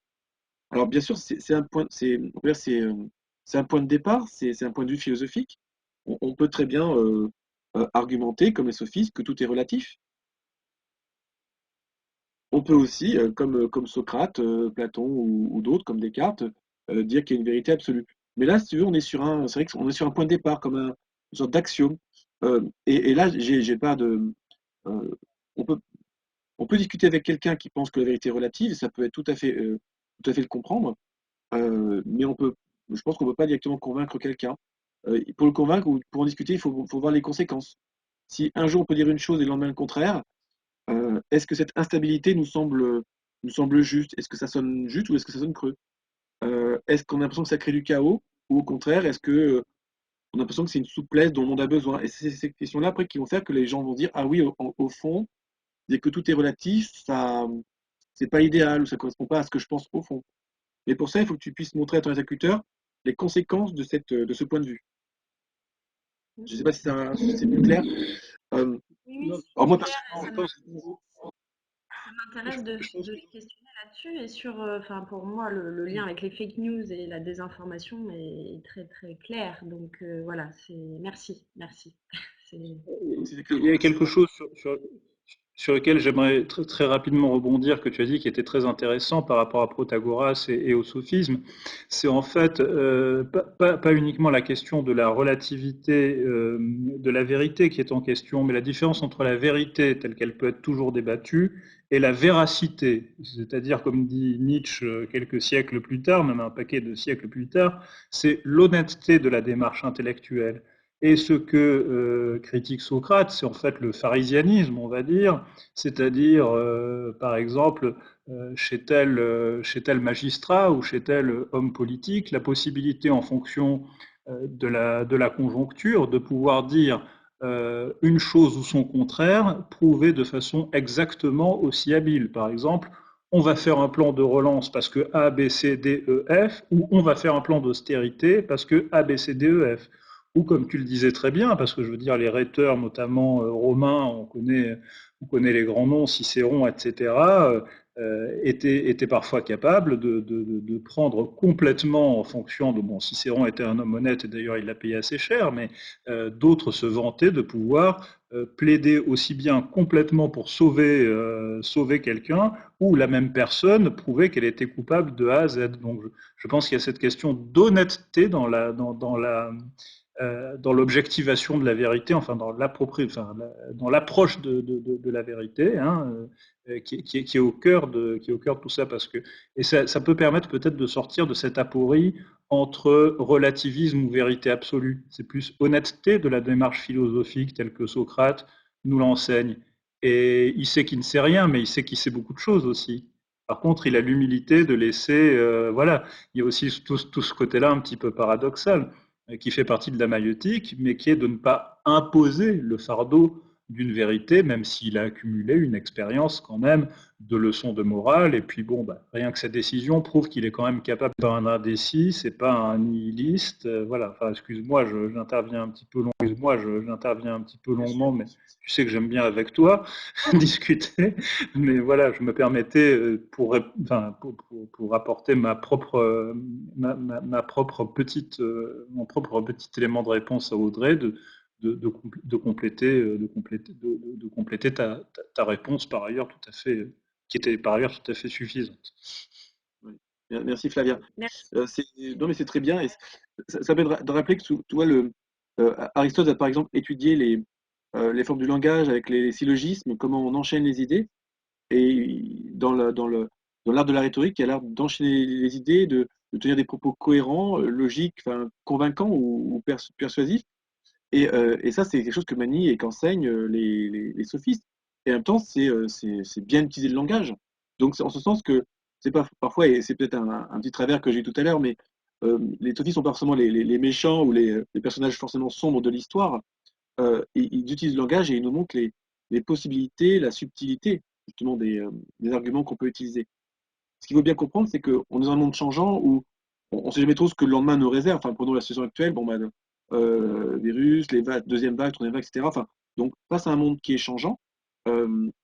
Alors bien sûr, c'est un point, on peut dire c'est un point de départ, c'est un point de vue philosophique. On peut très bien argumenter, comme les sophistes, que tout est relatif. On peut aussi, comme Socrate, Platon ou d'autres, comme Descartes, dire qu'il y a une vérité absolue. Mais là, si tu veux, c'est vrai qu'on est sur un point de départ, comme une sorte d'axiome. Et là, j'ai pas de, euh, on peut, on peut discuter avec quelqu'un qui pense que la vérité est relative, et ça peut être tout à fait le comprendre. Mais je pense qu'on ne peut pas directement convaincre quelqu'un. Pour le convaincre ou pour en discuter, faut voir les conséquences. Si un jour on peut dire une chose et le lendemain le contraire, est-ce que cette instabilité nous semble juste? Est-ce que ça sonne juste ou est-ce que ça sonne creux? Est-ce qu'on a l'impression que ça crée du chaos? Ou au contraire, est-ce que on a l'impression que c'est une souplesse dont le monde a besoin? Et c'est ces questions-là après qui vont faire que les gens vont dire ah oui, au fond, dès que tout est relatif, ça c'est pas idéal ou ça correspond pas à ce que je pense au fond. Mais pour ça, il faut que tu puisses montrer à ton interlocuteur les conséquences de ce point de vue. Je ne sais pas si c'est plus clair. Oui, Alors moi, c'est clair, Je personnellement, pense, ça m'intéresse de je pense les questionner là-dessus et enfin pour moi le lien avec les fake news et la désinformation est très très clair. Donc voilà, merci. C'est c'est il y clairement. a quelque chose sur lequel j'aimerais très rapidement rebondir, que tu as dit qui était très intéressant par rapport à Protagoras et au sophisme. C'est en fait pas uniquement la question de la relativité de la vérité qui est en question, mais la différence entre la vérité telle qu'elle peut être toujours débattue et la véracité. C'est-à-dire, comme dit Nietzsche quelques siècles plus tard, même un paquet de siècles plus tard, c'est l'honnêteté de la démarche intellectuelle. Et ce que critique Socrate, c'est en fait le pharisianisme, on va dire, c'est-à-dire, par exemple, chez tel magistrat ou chez tel homme politique, la possibilité en fonction de la conjoncture de pouvoir dire une chose ou son contraire, prouvé de façon exactement aussi habile. Par exemple, on va faire un plan de relance parce que A, B, C, D, E, F, ou on va faire un plan d'austérité parce que A, B, C, D, E, F. Ou comme tu le disais très bien, parce que je veux dire, les rhéteurs, notamment romains, on connaît les grands noms, Cicéron, etc., était parfois capable de prendre complètement en fonction de, bon, Cicéron était un homme honnête et d'ailleurs il l'a payé assez cher, mais d'autres se vantaient de pouvoir plaider aussi bien complètement pour sauver quelqu'un, ou la même personne prouvait qu'elle était coupable de A à Z. Donc je pense qu'il y a cette question d'honnêteté dans dans l'objectivation de la vérité, enfin dans l'approche de la vérité, hein, qui est au cœur de tout ça, parce que et ça peut permettre peut-être de sortir de cette aporie entre relativisme ou vérité absolue. C'est plus honnêteté de la démarche philosophique telle que Socrate nous l'enseigne. Et il sait qu'il ne sait rien, mais il sait qu'il sait beaucoup de choses aussi. Par contre, il a l'humilité de laisser, voilà, il y a aussi tout ce côté-là un petit peu paradoxal qui fait partie de la maïeutique, mais qui est de ne pas imposer le fardeau d'une vérité, même s'il a accumulé une expérience quand même de leçons de morale. Et puis bon, bah, rien que cette décision prouve qu'il est quand même capable de faire un indécis, c'est pas un nihiliste. Voilà. Enfin, excuse-moi, j'interviens un petit peu long. Excuse-moi, j'interviens un petit peu longuement, mais tu sais que j'aime bien avec toi discuter. Mais voilà, je me permettais pour apporter ma propre petite mon propre petit élément de réponse à Audrey de compléter ta réponse par ailleurs tout à fait, qui était par ailleurs tout à fait suffisante. Oui. Merci Flavia. Merci. Non mais c'est très bien. Et ça permet de rappeler que tu vois, Aristote a par exemple étudié les formes du langage avec les syllogismes, comment on enchaîne les idées. Et dans l'art de la rhétorique, il y a l'art d'enchaîner les idées, de tenir des propos cohérents, logiques, enfin, convaincants ou persuasifs. Et ça, c'est quelque chose que manient et qu'enseignent les sophistes. Et en même temps, c'est bien utiliser le langage. Donc, c'est en ce sens que c'est pas parfois, et c'est peut-être un petit travers que j'ai eu tout à l'heure, mais les sophistes sont pas forcément les méchants ou les personnages forcément sombres de l'histoire. Ils utilisent le langage et ils nous montrent les possibilités, la subtilité justement des arguments qu'on peut utiliser. Ce qu'il faut bien comprendre, c'est qu'on est dans un monde changeant où on ne sait jamais trop ce que le lendemain nous réserve. Enfin, prenons la situation actuelle, bon, bah, virus, les vagues, deuxième vague, troisième vague, etc. Enfin, donc, face à un monde qui est changeant,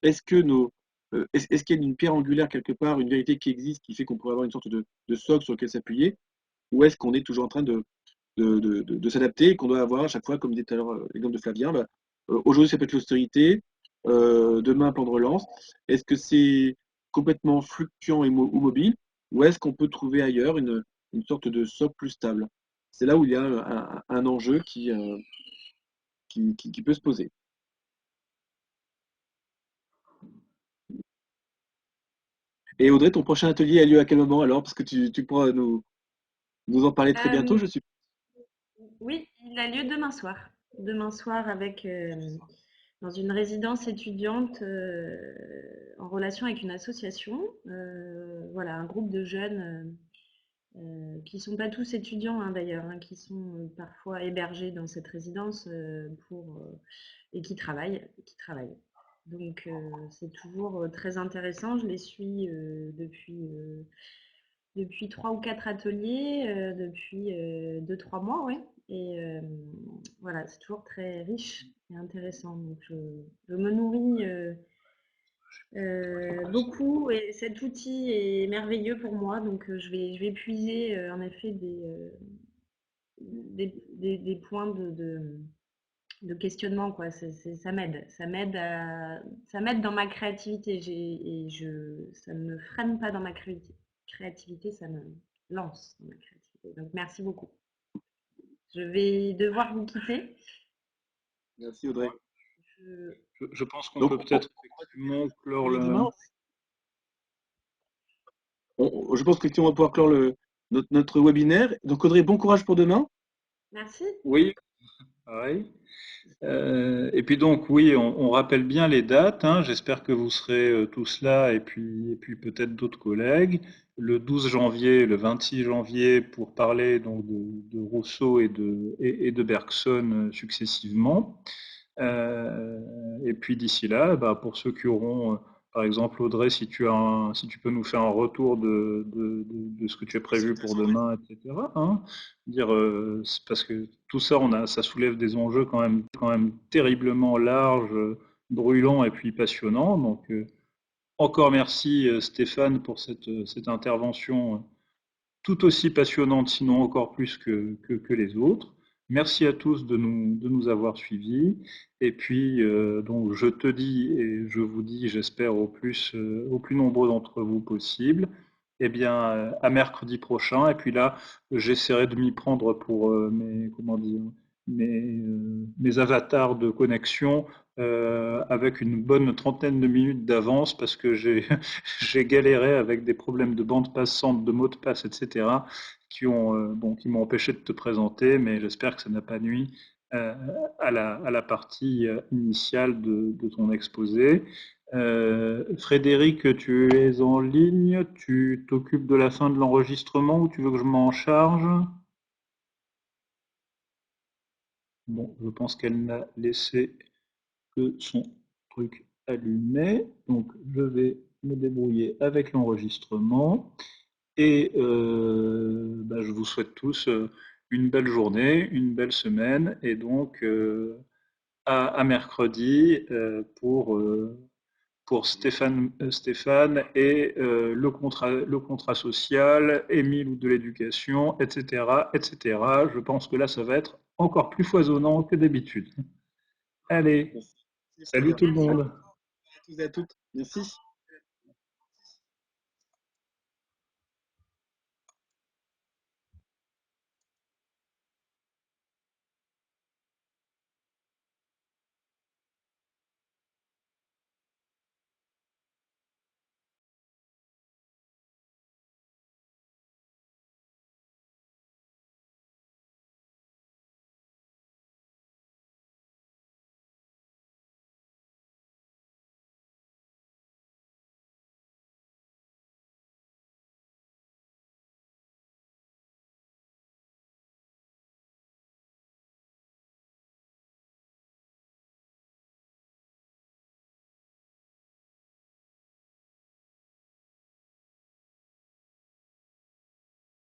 est-ce qu'il y a une pierre angulaire quelque part, une vérité qui existe, qui fait qu'on pourrait avoir une sorte de socle sur lequel s'appuyer, ou est-ce qu'on est toujours en train de s'adapter et qu'on doit avoir à chaque fois, comme disait tout à l'heure l'exemple de Flavien, bah, aujourd'hui ça peut être l'austérité, demain plan de relance. Est-ce que c'est complètement fluctuant ou mobile, ou est-ce qu'on peut trouver ailleurs une sorte de socle plus stable? C'est là où il y a un enjeu qui peut se poser. Et Audrey, ton prochain atelier a lieu à quel moment alors? Parce que tu pourras nous en parler très bientôt, je suis. Oui, il a lieu demain soir. Demain soir avec dans une résidence étudiante en relation avec une association. Voilà, un groupe de jeunes qui ne sont pas tous étudiants hein, d'ailleurs, hein, qui sont parfois hébergés dans cette résidence et qui travaillent. Donc c'est toujours très intéressant. Je les suis depuis 3 ou 4 ateliers, depuis 2, 3 mois, ouais. Et voilà, c'est toujours très riche et intéressant. Donc je me nourris beaucoup et cet outil est merveilleux pour moi. Donc je vais puiser en effet des points de questionnement, quoi. Ça m'aide. Ça m'aide dans ma créativité. Ça ne me freine pas dans ma créativité, ça me lance dans ma créativité. Donc merci beaucoup. Je vais devoir vous quitter. Merci Audrey. Je pense qu'on peut peut-être effectivement clore le. Je pense qu'effectivement on va pouvoir clore notre webinaire. Donc Audrey, bon courage pour demain. Merci. Oui, pareil. Et puis donc oui, on rappelle bien les dates, hein. J'espère que vous serez tous là et puis peut-être d'autres collègues. Le 12 janvier, le 26 janvier pour parler donc de Rousseau et de Bergson successivement. Et puis d'ici là, bah, pour ceux qui auront, par exemple Audrey, si tu peux nous faire un retour de ce que tu as prévu pour demain, etc. Hein, parce que tout ça, ça soulève des enjeux quand même terriblement larges, brûlants et puis passionnants. Donc encore merci Stéphane pour cette intervention tout aussi passionnante, sinon encore plus que les autres. Merci à tous de nous avoir suivis. Et puis, donc, je te dis et je vous dis, j'espère au plus nombreux d'entre vous possible, eh bien, à mercredi prochain. Et puis là, j'essaierai de m'y prendre pour comment dire, mes avatars de connexion avec une bonne trentaine de minutes d'avance parce que j'ai galéré avec des problèmes de bande passante, de mots de passe, etc., qui m'ont empêché de te présenter, mais j'espère que ça n'a pas nui euh, à la partie initiale de ton exposé. Frédéric, tu es en ligne, tu t'occupes de la fin de l'enregistrement ou tu veux que je m'en charge? Bon, je pense qu'elle n'a laissé que son truc allumé. Donc, je vais me débrouiller avec l'enregistrement. Et je vous souhaite tous une belle journée, une belle semaine. Et donc, à mercredi pour Stéphane et le contrat social, Émile ou de l'éducation, etc., etc. Je pense que là, ça va être encore plus foisonnant que d'habitude. Allez, Merci. salut tout le Merci. monde. À tous et à toutes. Merci.